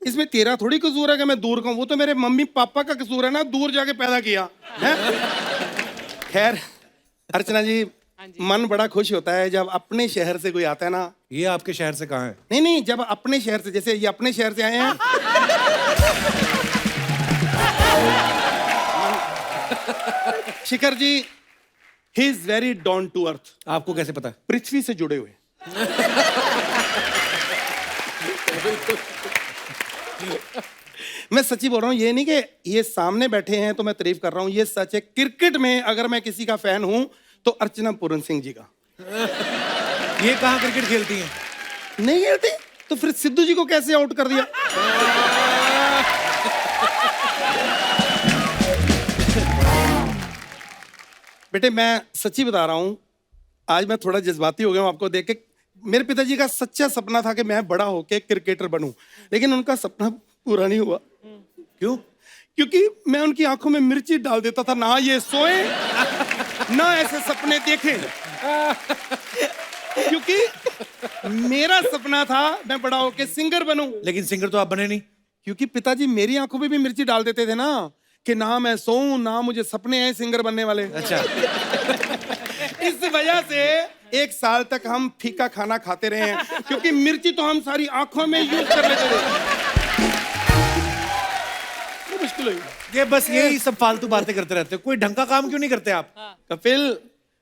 इसमें तेरा थोड़ी कसूर है कि मैं दूर कहूँ, वो तो मेरे मम्मी पापा का कसूर है ना, दूर जाके पैदा किया है। खैर अर्चना जी, मन बड़ा खुश होता है जब अपने शहर से कोई आता है ना। ये आपके शहर से कहाँ है? नहीं नहीं, जब अपने शहर से, जैसे ये अपने शहर से आए हैं। Shikhar ji, he is very down to earth. आपको कैसे पता? पृथ्वी से जुड़े हुए। मैं सच्ची बोल रहा हूँ, ये नहीं कि ये सामने बैठे हैं तो मैं तारीफ कर रहा हूँ, ये सच है। क्रिकेट में अगर मैं किसी का फैन हूं तो अर्चना पूरन सिंह जी का। ये कहाँ क्रिकेट खेलती हैं? नहीं खेलती तो फिर सिद्धू जी को कैसे आउट कर दिया? बेटे मैं सच्ची बता रहा हूं, आज मैं थोड़ा जज्बाती हो गया हूं आपको देख के। मेरे पिताजी का सच्चा सपना था कि मैं बड़ा होके क्रिकेटर बनूं, लेकिन उनका सपना पूरा नहीं हुआ। क्यों? क्योंकि मैं उनकी आंखों में मिर्ची डाल देता था, ना ये सोए ना ऐसे सपने देखें। क्योंकि मेरा सपना था मैं बड़ा होके सिंगर बनूं। लेकिन सिंगर तो आप बने नहीं। क्योंकि पिताजी मेरी आंखों में भी मिर्ची डाल देते थे ना, कि ना मैं सोऊं ना मुझे सपने हैं सिंगर बनने वाले। अच्छा। इस वजह से 1 साल तक हम फीका खाना खाते रहे हैं, क्योंकि मिर्ची तो हम सारी आंखों में यूज कर लेते थे। मुश्किल हुई। ये बस यही सब फालतू बातें करते रहते हो, कोई ढंग का काम क्यों नहीं करते आप? कपिल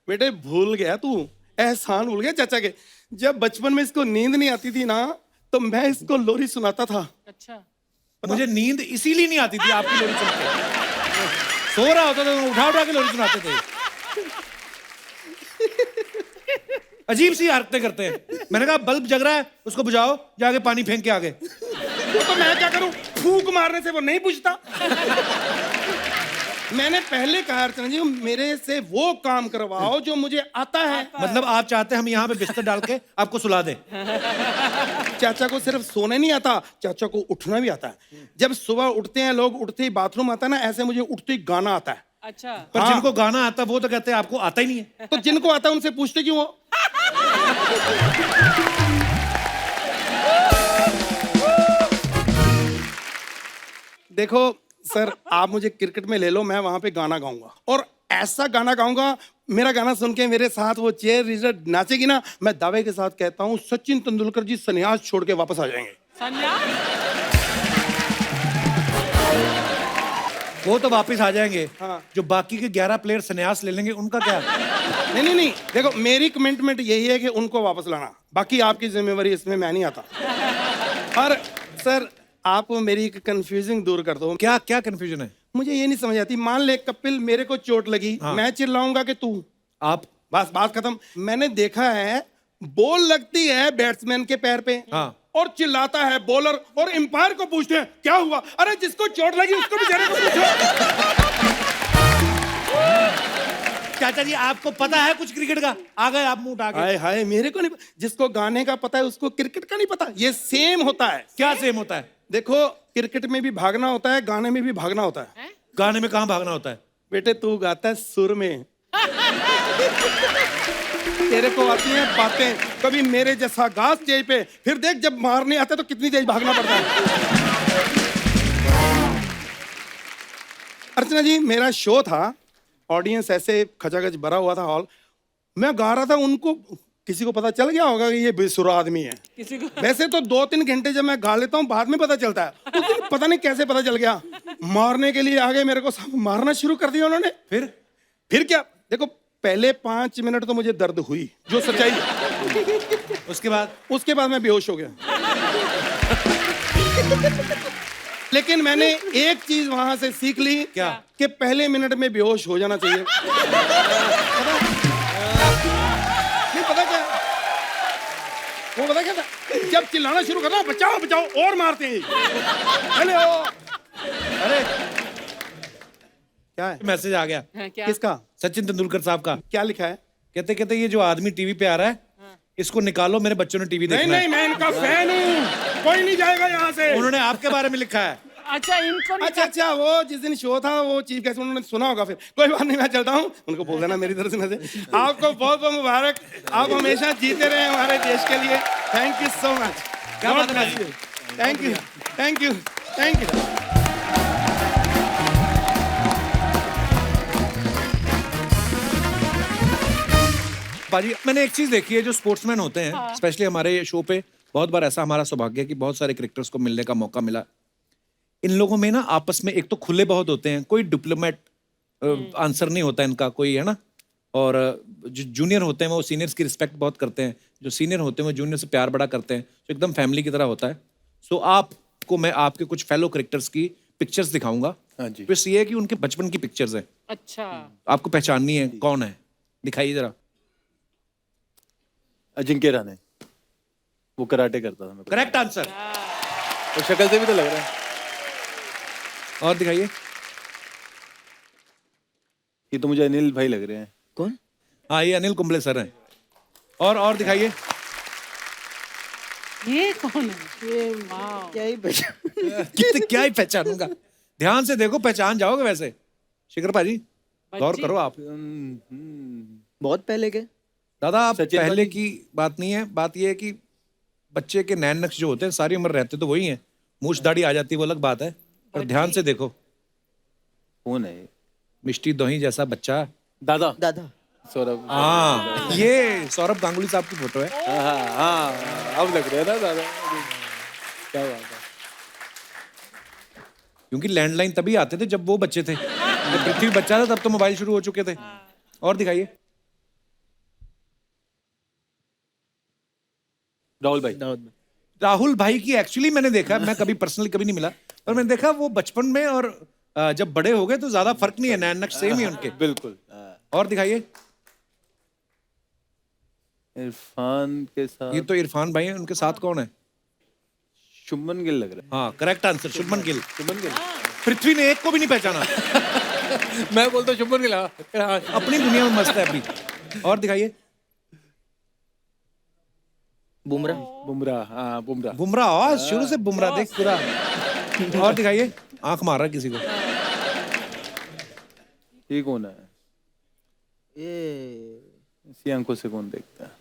बेटे भूल गया तू, एहसान भूल गया चाचा के। जब बचपन में इसको नींद नहीं आती थी ना, तो मैं it लोरी सुनाता था। अच्छा, मुझे नींद इसीलिए नहीं आती थी आपकी लोरी सुन के। सो रहा होता था तो उठा उठा के लोरी सुनाते थे। अजीब सी हरकतें करते हैं। मैंने कहा बल्ब जग रहा है, उसको बुझाओ, जाके पानी फेंक के आगे। तो मैं क्या करूं, फूंक मारने से वो नहीं बुझता। मैंने पहले कहा अर्चना जी, मेरे से वो काम करवाओ जो मुझे आता है। मतलब आप चाहते हैं हम यहाँ पे बिस्तर डाल के आपको सुला दें? चाचा को सिर्फ सोने नहीं आता, चाचा को उठना भी आता है। जब सुबह उठते हैं लोग, उठते ही बाथरूम आता है ना, ऐसे मुझे उठते ही गाना आता है। अच्छा। पर हाँ। जिनको गाना आता है वो तो कहते हैं आपको आता ही नहीं है। तो जिनको आता है उनसे पूछते क्यों हो? देखो सर, आप मुझे क्रिकेट में ले लो, मैं वहां पे गाना गाऊंगा और ऐसा गाना गाऊंगा, मेरा गाना सुन के मेरे साथ वो चेयर लीडर नाचेगी ना, मैं दावे के साथ कहता हूं सचिन तेंदुलकर जी संन्यास छोड़ के वापस आ जाएंगे। संन्यास? वो तो वापस आ जाएंगे। हाँ। जो बाकी के 11 प्लेयर संन्यास ले लेंगे उनका क्या? नहीं नहीं नहीं, देखो मेरी कमिटमेंट यही है कि उनको वापस लाना, बाकी आपकी जिम्मेवारी इसमें मैं नहीं आता। और सर आप मेरी एक कंफ्यूजिंग दूर कर दो। क्या क्या कंफ्यूजन है? मुझे ये नहीं समझ आती, मान ले कपिल मेरे को चोट लगी, हाँ। मैं चिल्लाऊंगा कि तू, आप? बस बात खत्म। मैंने देखा है बॉल लगती है बैट्समैन के पैर पे, हाँ। और चिल्लाता है बॉलर, और एम्पायर को पूछते हैं क्या हुआ? अरे जिसको चोट लगी उसको बेचारे को पूछो। चाचा जी आपको पता है कुछ क्रिकेट का? आ गए आप मुंह उठा के। हाय हाय, मेरे को नहीं, जिसको गाने का पता है उसको क्रिकेट का नहीं पता। ये सेम होता है। क्या सेम होता है? देखो क्रिकेट में भी भागना होता है, गाने में भी भागना होता है। गाने में कहाँ भागना होता है? बेटे तू गाता है सुर में, तेरे को आती हैं बातें। कभी मेरे जैसा गा स्टेज पे, फिर देख जब मारने आता है तो कितनी तेज भागना पड़ता है। अर्चना जी, मेरा शो था, ऑडियंस ऐसे खचाखच भरा हुआ था हॉल, मैं गा रहा था, उनको किसी को पता चल गया होगा कि ये बेसुरा आदमी है। किसी को? वैसे तो 2-3 घंटे जब मैं गा लेता हूँ बाद में पता चलता है, उस दिन पता नहीं कैसे पता चल गया। मारने के लिए आगे मेरे को सब मारना शुरू कर दिया उन्होंने। फिर क्या, देखो पहले 5 मिनट तो मुझे दर्द हुई, जो सच्चाई है। उसके बाद मैं बेहोश हो गया। लेकिन मैंने एक चीज वहां से सीख ली। क्या? कि पहले मिनट में बेहोश हो जाना चाहिए। नहीं पता क्या, वो पता क्या था, जब चिल्लाना शुरू करना बचाओ बचाओ और मारते हैं। हेलो, अरे क्या है? मैसेज आ गया। हाँ, क्या? किसका? सचिन तेंदुलकर साहब का। क्या लिखा है? कहते कहते ये जो आदमी टीवी पे आ रहा है इसको निकालो, मेरे बच्चों ने टीवी नहीं देखना नहीं, है। मैं इनका फैन हूँ, कोई नहीं जाएगा यहाँ से। उन्होंने आपके बारे में लिखा है। अच्छा इनको नहीं अच्छा अच्छा, वो जिस दिन शो था वो चीफ गेस्ट उन्होंने सुना होगा, फिर कोई बात नहीं, मैं चलता हूँ, उनको बोल देना मेरी तरफ से नजर। आपको बहुत बहुत मुबारक, आप हमेशा जीते रहे हमारे देश के लिए। Thank you so much. Thank you thank you thank you. बाजी, मैंने एक चीज देखी है, जो स्पोर्ट्समैन होते हैं स्पेशली हमारे शो पे बहुत बार ऐसा हमारा सौभाग्य है कि बहुत सारे क्रिकेटर्स को मिलने का मौका मिला। इन लोगों में ना आपस में एक तो खुले बहुत होते हैं, कोई डिप्लोमेट आंसर नहीं होता इनका कोई, है ना। और जो जूनियर होते हैं वो सीनियर्स की रिस्पेक्ट बहुत करते हैं, जो सीनियर होते हैं वो जूनियर से प्यार बड़ा करते हैं, तो एकदम फैमिली की तरह होता है। सो आपको मैं आपके कुछ फेलो क्रिकेटर्स की पिक्चर्स दिखाऊंगा। हाँ जी। बस ये है कि उनके बचपन की पिक्चर्स हैं, अच्छा आपको पहचाननी है कौन है, दिखाइए जरा। अजिंक्य रहाणे, वो कराटे करता था। मेरे को करेक्ट आंसर। और शक्ल से भी तो लग रहा है। और दिखाइए। ये तो मुझे अनिल भाई लग रहे हैं। कौन? हाँ, ये अनिल कुंबले सर हैं। और दिखाइए। ये कौन है? ये वाह, क्या ही पहचान। क्या ही पहचानूंगा, ध्यान से देखो पहचान जाओगे वैसे। शिखर भाजी गौर करो आप। बहुत पहले के। दादा आप सचिन पहले भाजी। की बात नहीं है, बात ये है कि बच्चे के नैन नक्श जो होते हैं सारी उम्र रहते तो वही है, मूछ दाढ़ी आ जाती है वो अलग बात है, पर ध्यान से देखो। कौन है ये? मिष्टी दोही जैसा बच्चा। दादा दादा। सौरभ। हाँ, ये सौरभ गांगुली साहब की फोटो है। हाँ, अब लग रहा है ना दादा। क्या बात है। क्योंकि लैंडलाइन तभी आते थे जब वो बच्चे थे, जब पृथ्वी बच्चा था तब तो मोबाइल शुरू हो चुके थे। और दिखाइए। राहुल भाई। राहुल भाई की एक्चुअली मैंने देखा, मैं कभी पर्सनली कभी नहीं मिला, पर मैंने देखा वो बचपन में और जब बड़े हो गए तो ज्यादा फर्क नहीं है, नैन नक्श सेम ही है उनके। बिल्कुल। और दिखाइए। इरफान के साथ ये तो इरफान भाई हैं, उनके साथ कौन है? शुभमन गिल लग रहा हाँ, करेक्ट आंसर, शुभमन गिल। है। शुभमन गिल। पृथ्वी ने एक को भी नहीं पहचाना, मैं बोलता हूँ शुभमन गिल। हाँ। अपनी दुनिया में मस्त है अभी। और दिखाइए। बुमराह। बुमराह। हाँ, बुमराह। बुमराह, आज शुरू से बुमराह देख पूरा। और दिखाइए। आंख मार रहा है किसी को। ये कौन है? ये इसी आंखों से कौन देखता है?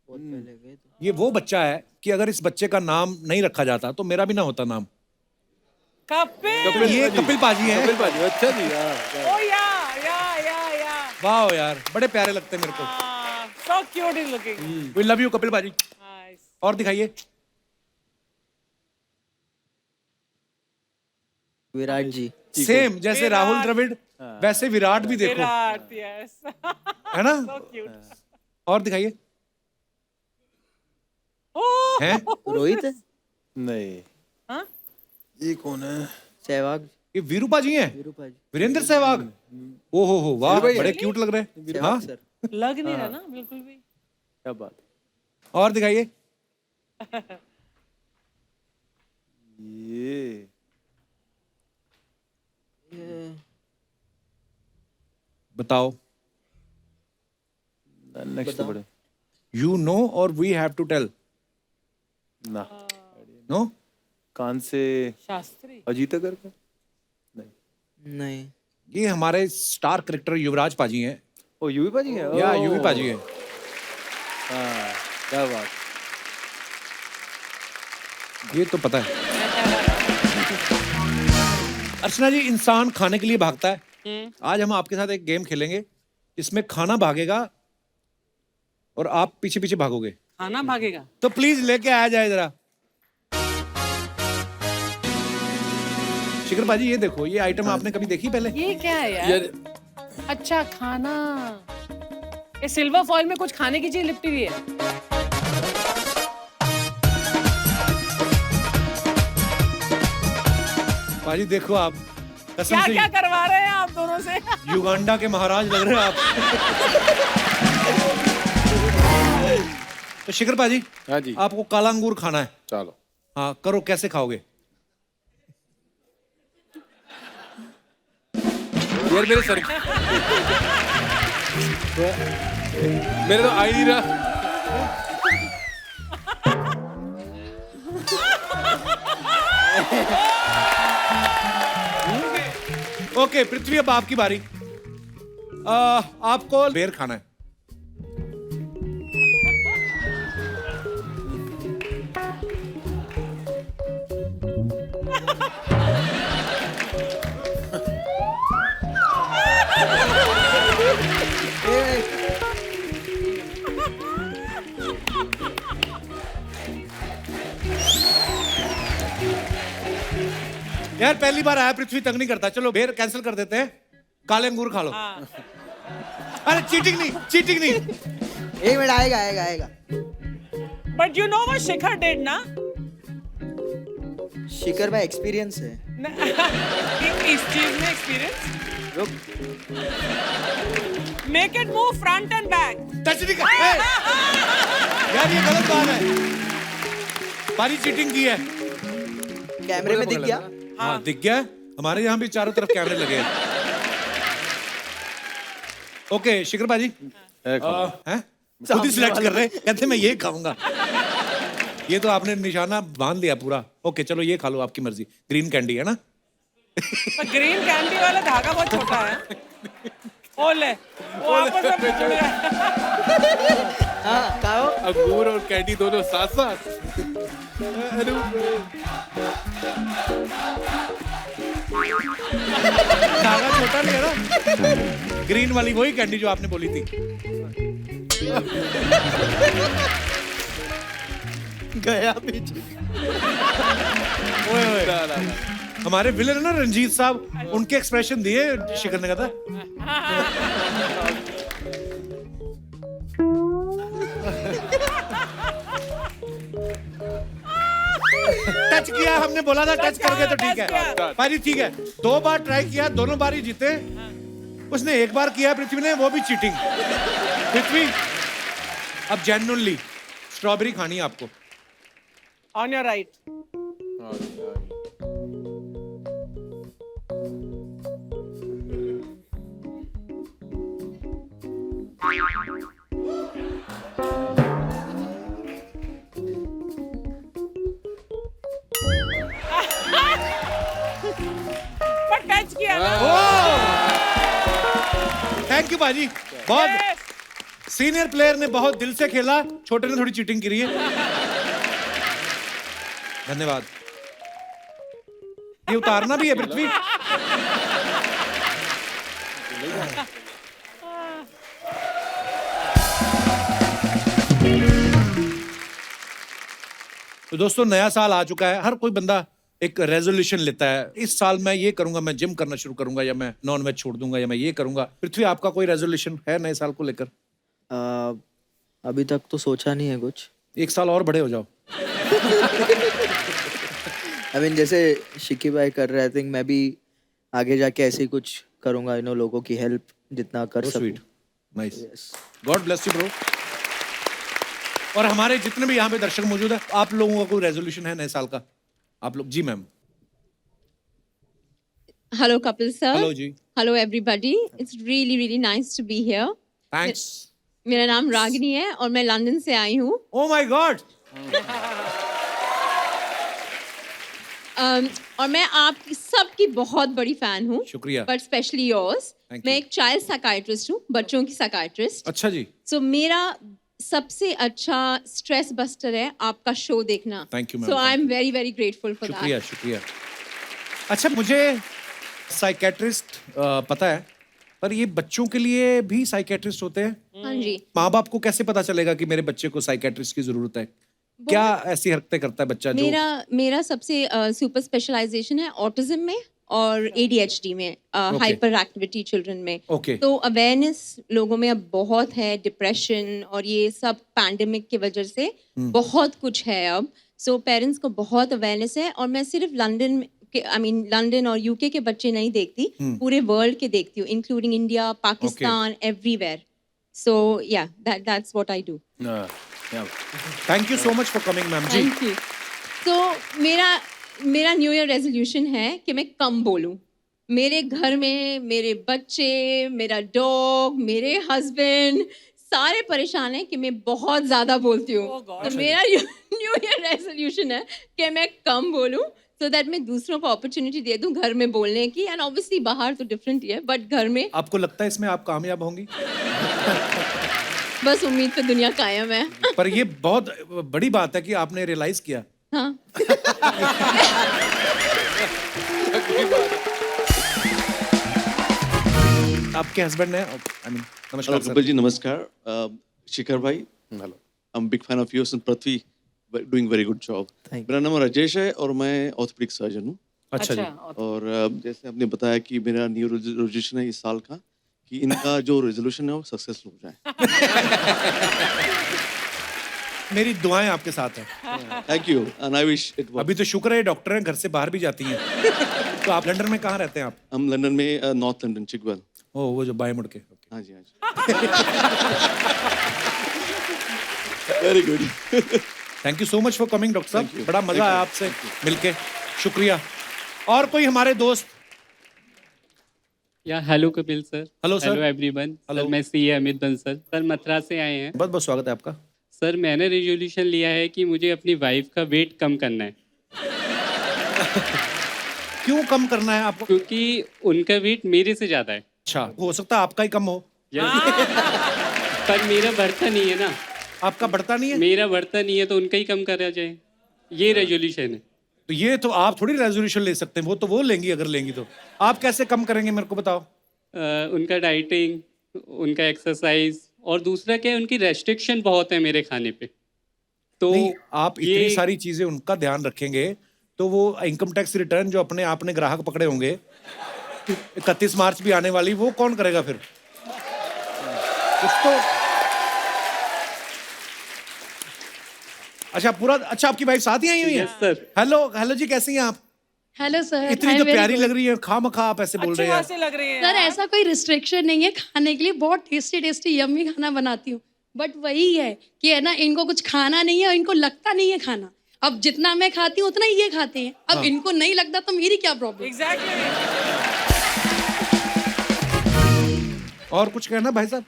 बहुत पहले के तो। ये वो बच्चा है कि अगर इस बच्चे का नाम नहीं रखा जाता तो मेरा भी ना होता नाम। कपिल। ये कपिल पाजी हैं। कपिल पाजी। अच्छा जी। हाँ। ओ या वाह यार, बड़े प्यारे लगते हैं मेरे को। So cute is looking. We love you Kapil paaji. Nice. और दिखाइए। विराट जी। सेम जैसे राहुल द्रविड़ वैसे विराट भी देखो, विराट, यस। है ना। So cute. और दिखाइए। ओह, हैं? रोहित है। नहीं। हाँ? ये कौन है? सहवाग। ये वीरूपा जी हैं, वीरूपा जी। वीरेंद्र सहवाग। ओ हो वाह, वीरू भाई बड़े हैं? क्यूट लग रहे हैं। सहवाग हाँ, सर। लग नहीं रहा ना बिल्कुल भी। क्या बात। और दिखाइए। ये बताओ। नेक्स्ट बड़े यू नो और वी हैव टू टेल। ना। नो। कान से शास्त्री। अजीत अगर का? नहीं। नहीं। ये हमारे स्टार करेक्टर युवराज पाजी हैं। ओ यूवी पाजी है। या ओ। यूवी पाजी हैं। हाँ, क्या बात। ये तो पता है। अर्चना जी, इंसान खाने के लिए भागता है। आज हम आपके साथ एक गेम खेलेंगे, इसमें खाना भागेगा और आप पीछे पीछे भागोगे। खाना भागेगा। तो प्लीज लेके आया जाए जरा। शिखर भाजी, ये देखो, ये आइटम आपने कभी देखी पहले? ये क्या है यार? अच्छा, खाना। ये सिल्वर फॉइल में कुछ खाने की चीज लिपटी हुई है। भाजी देखो आप, कसम क्या से क्या करवा रहे हैं आप दोनों से? युगांडा के महाराज लग रहे हैं आप। तो शिखर भाजी, हाँ जी। आपको काला अंगूर खाना है। चलो। हाँ, करो, कैसे खाओगे? यार मेरे सर मेरे तो आ ही नहीं रहा। ओके पृथ्वी, अब आपकी बारी। आपको बेर खाना है। यार पहली बार आया, पृथ्वी तंग नहीं करता। चलो बेर कैंसिल कर देते हैं, काले अंगूर खा लो। अरे चीटिंग नहीं, चीटिंग नहीं। 1 मिनट, आएगा आएगा आएगा। But you know what Shikhar did, na? शिखर भाई एक्सपीरियंस है। इस चीज में एक्सपीरियंस। रुक, Make it move front and back. Touch नहीं कर। यार ये गलत बात है, पारी चीटिंग की है। कैमरे में दिख गया? हाँ दिख गया। हमारे यहाँ भी चारों तरफ कैमरे लगे हैं। ओके शिखर भाजी, हैं? खुद ही सिलेक्ट कर रहे हैं, कहते मैं ये खाऊंगा। ये तो आपने निशाना बांध लिया पूरा। ओके चलो ये खा लो, आपकी मर्जी। ग्रीन कैंडी है ना? ग्रीन कैंडी वाला धागा बहुत छोटा है। ओ ले, वो आपस में जुड़ गया। हाँ खाओ। अंगूर और कैंडी दोनों साथ साथ। धागा छोटा नहीं है ना? ग्रीन वाली वही कैंडी जो आपने बोली थी। गया पीछे। ओए ओए, हमारे विलन है ना रंजीत साहब, उनके एक्सप्रेशन दिए शिखर ने कहा था। टच किया, हमने बोला था टच करके तो ठीक है। पारी ठीक है, 2 बार ट्राई किया, दोनों बार ही जीते। उसने 1 बार किया पृथ्वी ने, वो भी चीटिंग। पृथ्वी अब जेन्युइनली स्ट्रॉबेरी खानी है आपको। On your right. पर टच किया ना। थैंक यू बाजी, बहुत सीनियर प्लेयर ने बहुत दिल से खेला, छोटे ने थोड़ी चीटिंग करी है। धन्यवाद। ये उतारना भी है पृथ्वी। तो दोस्तों नया साल आ चुका है, हर कोई बंदा एक रेजोल्यूशन लेता है। इस साल मैं ये करूंगा, मैं जिम करना शुरू करूंगा, या मैं नॉन वेज छोड़ दूंगा, या मैं ये करूंगा। पृथ्वी आपका कोई रेजोल्यूशन है नए साल को लेकर? अभी तक तो सोचा नहीं है कुछ। 1 साल और बड़े हो जाओ। आई मीन जैसे शिकी भाई कर रहे, आई थिंक मैं भी आगे जाके ऐसे ही कुछ करूंगा, लोगों की हेल्प जितना कर सकूं। Sweet, nice, God bless you bro. और हमारे जितने भी यहाँ पे दर्शक मौजूद है, आप लोगों का कोई रेजोल्यूशन है नए साल का? आप लोग जी ma'am. Hello, Kapil sir. Hello जी। Hello, everybody. It's really, really nice to be here. Thanks. मेरा नाम रागिनी है और मैं लंदन से आई हूँ। Oh my God. और मैं आपकी सबकी बहुत बड़ी फैन हूँ। शुक्रिया। But specially yours. Thank मैं you. एक चाइल्ड साइकाइट्रिस्ट हूँ, बच्चों की साइकाइट्रिस्ट। अच्छा जी। सो मेरा सबसे अच्छा स्ट्रेस बस्टर है आपका शो देखना। Thank you, ma'am. So I am Thank you. Very very grateful for शुक्रिया दैट। शुक्रिया। अच्छा मुझे साइकेट्रिस्ट पता है, पर ये बच्चों के लिए भी साइकेट्रिस्ट होते हैं? हाँ जी। माँ बाप को कैसे पता चलेगा कि मेरे बच्चे को साइकेट्रिस्ट की जरूरत है? क्या ऐसी हरकतें करता है बच्चा जो? मेरा सबसे सुपर स्पेशलाइजेशन है ऑटिज्म में और ADHD में, हाइपर एक्टिविटी चिल्ड्रन में। Okay. तो अवेयरनेस लोगों में अब बहुत है, डिप्रेशन और ये सब पैंडेमिक की वजह से बहुत कुछ है अब। सो पेरेंट्स को बहुत अवेयरनेस है, और मैं सिर्फ लंदन लंदन और UK के बच्चे नहीं देखती, पूरे वर्ल्ड के देखती हूँ, including India, Pakistan, everywhere. So yeah that's what I do. Thank you so much for coming ma'am ji. Thank you. तो मेरा न्यू ईयर रेजोल्यूशन है कि मैं कम बोलूं। मेरे घर में मेरे बच्चे, मेरा डॉग, मेरे हस्बैंड सारे परेशान हैं कि मैं बहुत ज्यादा बोलती हूँ। तो मेरा न्यू ईयर रेजोल्यूशन है कि मैं कम बोलूं, सो दैट मैं दूसरों को अपॉर्चुनिटी दे दूं घर में बोलने की। एंड ऑब्वियसली बाहर तो डिफरेंट ही है, बट घर में आपको लगता है इसमें आप कामयाब होंगी? बस उम्मीद पे दुनिया कायम है। पर ये बहुत बड़ी बात है कि आपने रियलाइज किया। हाँ। आपके हस्बैंड है, आई मीन, नमस्कार हेलो सर। कपिल जी, नमस्कार। शिखर भाई, hello, I am big fan of yours and Prithvi doing very good job. Thank मेरा नाम राजेश है और मैं ऑर्थोपेडिक सर्जन हूँ। अच्छा जी। और जैसे आपने बताया कि मेरा न्यू रेजोल्यूशन है इस साल का कि इनका जो रेजोल्यूशन है वो सक्सेसफुल हो जाए। मेरी दुआएं आपके साथ हैं। Thank you and I wish it अभी तो शुक्र है डॉक्टर हैं, घर से बाहर भी जाती हैं। तो आप लंदन में कहाँ रहते हैं आप? हम लंदन में, नॉर्थ लंदन, चिकवेल। ओ, वो जो बाएं मुड़ के। हाँ जी, हाँ जी। Very good. Thank you so much for coming doctor Thank साहब, you. बड़ा मजा Thank आया you. आपसे मिलके, शुक्रिया। और कोई हमारे दोस्त? या hello Kapil sir. Hello sir. Hello everyone. Hello. Sir मैं सीए अमित बंसल, सर मथुरा से आए हैं। बहुत बहुत स्वागत है आपका। सर मैंने रेजोल्यूशन लिया है कि मुझे अपनी वाइफ का वेट कम करना है, क्यों कम करना है आपको? क्योंकि उनका वेट मेरे से ज़्यादा है। अच्छा, हो सकता है आपका ही कम हो। पर मेरा बढ़ता नहीं है ना। आपका बढ़ता नहीं है? मेरा बढ़ता नहीं है तो उनका ही कम करा जाए, ये रेजोल्यूशन है। तो ये तो आप थोड़ी रेजोल्यूशन ले सकते हैं, वो तो वो लेंगी, अगर लेंगी तो। आप कैसे कम करेंगे मेरे को बताओ। उनका डाइटिंग, उनका एक्सरसाइज, और दूसरा क्या है, उनकी रेस्ट्रिक्शन बहुत है मेरे खाने पे। तो नहीं, आप इतनी ये- सारी चीजें उनका ध्यान रखेंगे तो वो इनकम टैक्स रिटर्न जो अपने आपने ग्राहक पकड़े होंगे 31 मार्च भी आने वाली, वो कौन करेगा फिर? कुछ तो। अच्छा पूरा, अच्छा आपकी वाइफ साथ ही आई हुई है? Yes, sir. हेलो हेलो जी, कैसी हैं आप? Hello sir. इतनी तो प्यारी लग रही है, खामखा आप ऐसे बोल अच्छी रहे हैं। खासी लग रही है। सर ऐसा कोई रिस्ट्रिक्शन नहीं है खाने के लिए, बहुत टेस्टी टेस्टी यम्मी खाना बनाती हूँ। बट वही है कि है ना, इनको कुछ खाना नहीं है और इनको लगता नहीं है खाना। अब जितना मैं खाती हूँ उतना ये खाते हैं। अब इनको नहीं लगता तो मेरी क्या प्रॉब्लम? एग्जैक्टली। और कुछ कहना भाई साहब?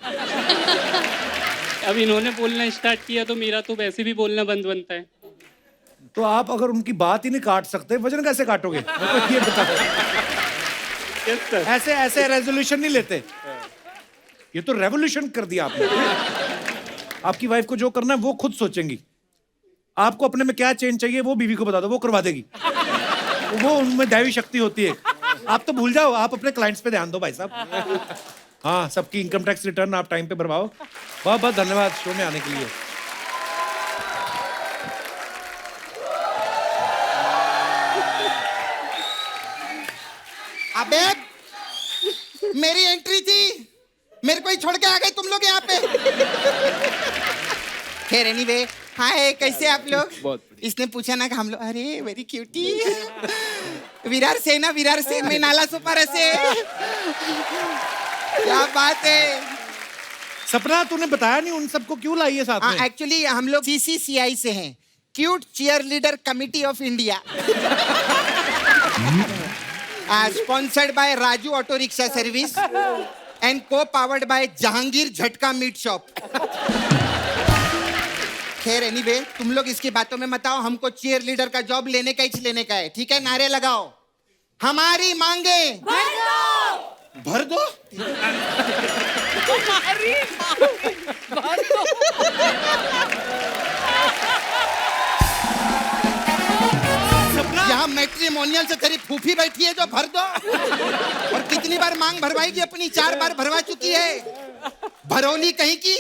अब इन्होंने बोलना स्टार्ट किया तो मेरा तो वैसे भी बोलना बंद बनता है। तो आप अगर उनकी बात ही नहीं काट सकते, वजन कैसे काटोगे? मेरे को ये बताओ। Yes, sir. ऐसे ऐसे रेजोल्यूशन नहीं लेते। ये तो रेवोल्यूशन कर दिया आपने। आपकी वाइफ को जो करना है वो खुद सोचेंगी। आपको अपने में क्या चेंज चाहिए वो बीवी को बता दो, वो करवा देगी। वो उनमें दैवी शक्ति होती है। आप तो भूल जाओ, आप अपने क्लाइंट्स पे ध्यान दो भाई साहब। हाँ, सबकी इनकम टैक्स रिटर्न आप टाइम पे भरवाओ। बहुत बहुत धन्यवाद शो में आने के लिए। अबे मेरी एंट्री थी, मेरे को ही छोड़ के आ गए तुम लोग यहाँ पे। खैर एनीवे, हाय, कैसे आप लोग? इसने पूछा ना कि हम लोग, अरे वेरी क्यूटी। विरार से ना, विरार से, मैं नाला सुपारा से। क्या बात है। सपना तूने बताया नहीं, उन सबको क्यों लाई है साथ में? एक्चुअली हम लोग CCCI से हैं, cute cheer leader committee of India. Sponsored by Raju auto rickshaw service and co powered by Jahangir Jhatka meat shop. खैर एनीवे, तुम लोग इसकी बातों में मत आओ, हमको चीयर लीडर का जॉब लेने का ही लेने का है, ठीक है? नारे लगाओ, हमारी मांगे भर दो। यहाँ मैट्रिमोनियल से तेरी फूफी बैठी है जो भर दो। और कितनी बार मांग भरवाएगी अपनी? 4 बार भरवा चुकी है, भरौली कहीं की।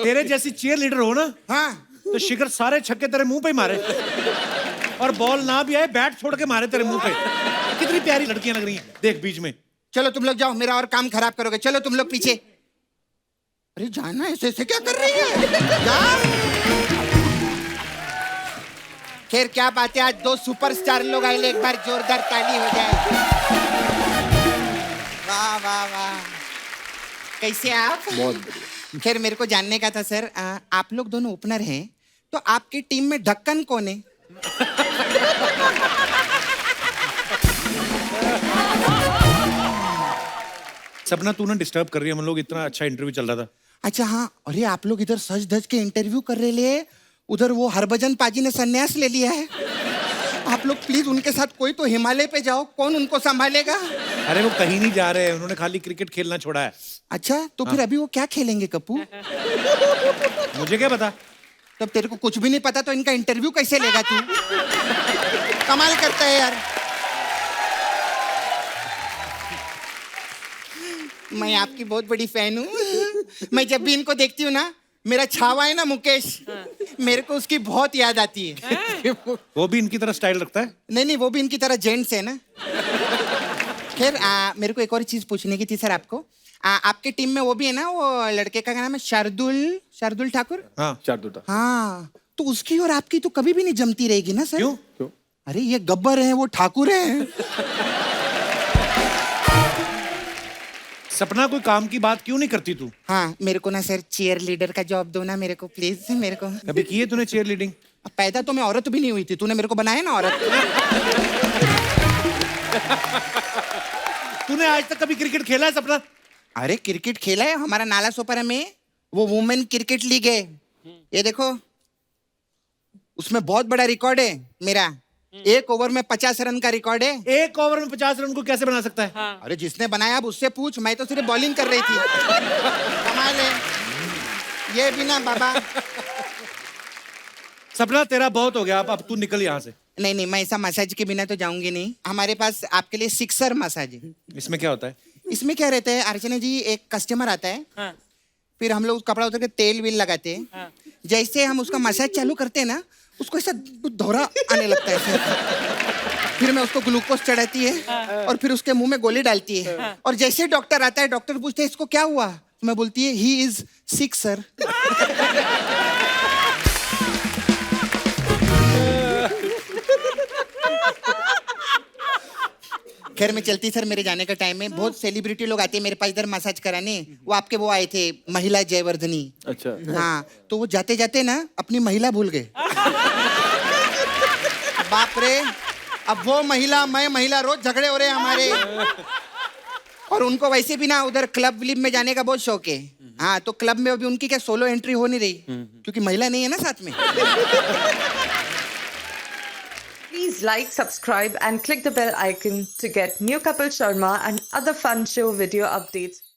तेरे जैसी चीयर लीडर हो ना, हाँ, तो शिखर सारे छक्के तेरे मुंह पे ही मारे, और बॉल ना भी आए बैट छोड़ के मारे तेरे मुंह पे। कितनी प्यारी लड़कियां लग रही हैं, देख बीच में। चलो तुम लोग जाओ, मेरा और काम खराब करोगे। चलो तुम लोग पीछे। अरे जाना, ऐसे ऐसे क्या कर रही है? जा। खैर क्या बात है, आज 2 सुपरस्टार लोग आए, एक बार जोरदार ताली हो जाए। वाह वाह वाह, कैसे आप? बहुत बढ़िया। खैर मेरे को जानने का था सर, आप लोग दोनों ओपनर हैं, तो आपकी टीम में ढक्कन कौन है? सपना तू ना डिस्टर्ब कर रही है, हम लोग इतना अच्छा इंटरव्यू चल रहा था। अच्छा हाँ, अरे आप लोग इधर सज धज के इंटरव्यू कर रहे ले, उधर वो हरभजन पाजी ने संन्यास ले लिया है। आप लोग प्लीज उनके साथ कोई तो हिमालय पे जाओ, कौन उनको संभालेगा? अरे वो कहीं नहीं जा रहे हैं, उन्होंने खाली क्रिकेट खेलना छोड़ा है। अच्छा, तो फिर अभी वो क्या खेलेंगे कप्पू? मुझे क्या पता? तब तेरे को कुछ भी नहीं पता तो इनका इंटरव्यू कैसे लेगा तू? कमाल करता है यार। मैं आपकी बहुत बड़ी फैन हूँ। मैं जब भी इनको देखती हूँ ना, मेरा छावा है ना मुकेश, मेरे को उसकी बहुत याद आती है। वो भी इनकी तरह स्टाइल रखता है? नहीं, वो भी इनकी तरह जेंट्स है ना। खैर, मेरे को एक और चीज पूछने की थी सर आपको। आपके टीम में वो भी है ना, वो लड़के का नाम है शार्दुल ठाकुर? हाँ, शार्दुल ठाकुर। हाँ, तो उसकी और आपकी तो कभी भी नहीं जमती रहेगी ना सर? क्यों? अरे ये गब्बर है, वो ठाकुर है। सपना, कोई काम की बात क्यों नहीं करती तू? हाँ, मेरे को ना सर चीयर लीडर का जॉब दो ना मेरे को, प्लीज मेरे को। कभी की है तूने चीयर लीडिंग? पैदा तो मैं औरत भी नहीं हुई थी, तूने मेरे को बनाया ना औरत। तूने आज तक कभी क्रिकेट खेला है सपना? अरे क्रिकेट खेला है, हमारा नाला सोपारा में वो वुमेन क्रिकेट लीग है, ये देखो उसमें बहुत बड़ा रिकॉर्ड है मेरा। 1 ओवर में 50 रन का रिकॉर्ड है। 1 ओवर में 50 रन को कैसे बना सकता है? हाँ। अरे जिसने बनाया अब उससे पूछ, मैं तो सिर्फ बॉलिंग कर रही थी। कमाल है ये भी ना बाबा। सपना तेरा बहुत हो गया, अब तू निकल यहाँ से। नहीं, मैं ऐसा मसाज के बिना तो जाऊंगी नहीं। हमारे पास आपके लिए सिक्सर मसाज है। इसमें क्या होता है? इसमें क्या रहता है अर्चना जी, एक कस्टमर आता है, हाँ। फिर हम लोग कपड़ा उतर के तेल विल लगाते हैं। हाँ। जैसे हम उसका मसाज चालू करते हैं ना, उसको ऐसा धोरा आने लगता है ऐसे। फिर मैं उसको ग्लूकोज चढ़ाती है और फिर उसके मुंह में गोली डालती है। और जैसे डॉक्टर आता है, डॉक्टर पूछते हैं इसको क्या हुआ, तो मैं बोलती है ही इज सिक सर। खैर मैं चलती सर, मेरे जाने का टाइम है। बहुत सेलिब्रिटी लोग आते हैं मेरे पास इधर मसाज कराने। वो आपके वो आए थे महिला जयवर्धनी। अच्छा। हाँ, तो वो जाते जाते ना अपनी महिला भूल गए। बाप रे, अब वो महिला मैं महिला रोज झगड़े हो रहे हैं हमारे। और उनको वैसे भी ना उधर क्लब विलब में जाने का बहुत शौक है। हाँ, तो क्लब में अभी उनकी क्या सोलो एंट्री हो नहीं रही, क्योंकि महिला नहीं है ना साथ में। Please like, subscribe and click the bell icon to get new Kapil Sharma and other fun show video updates.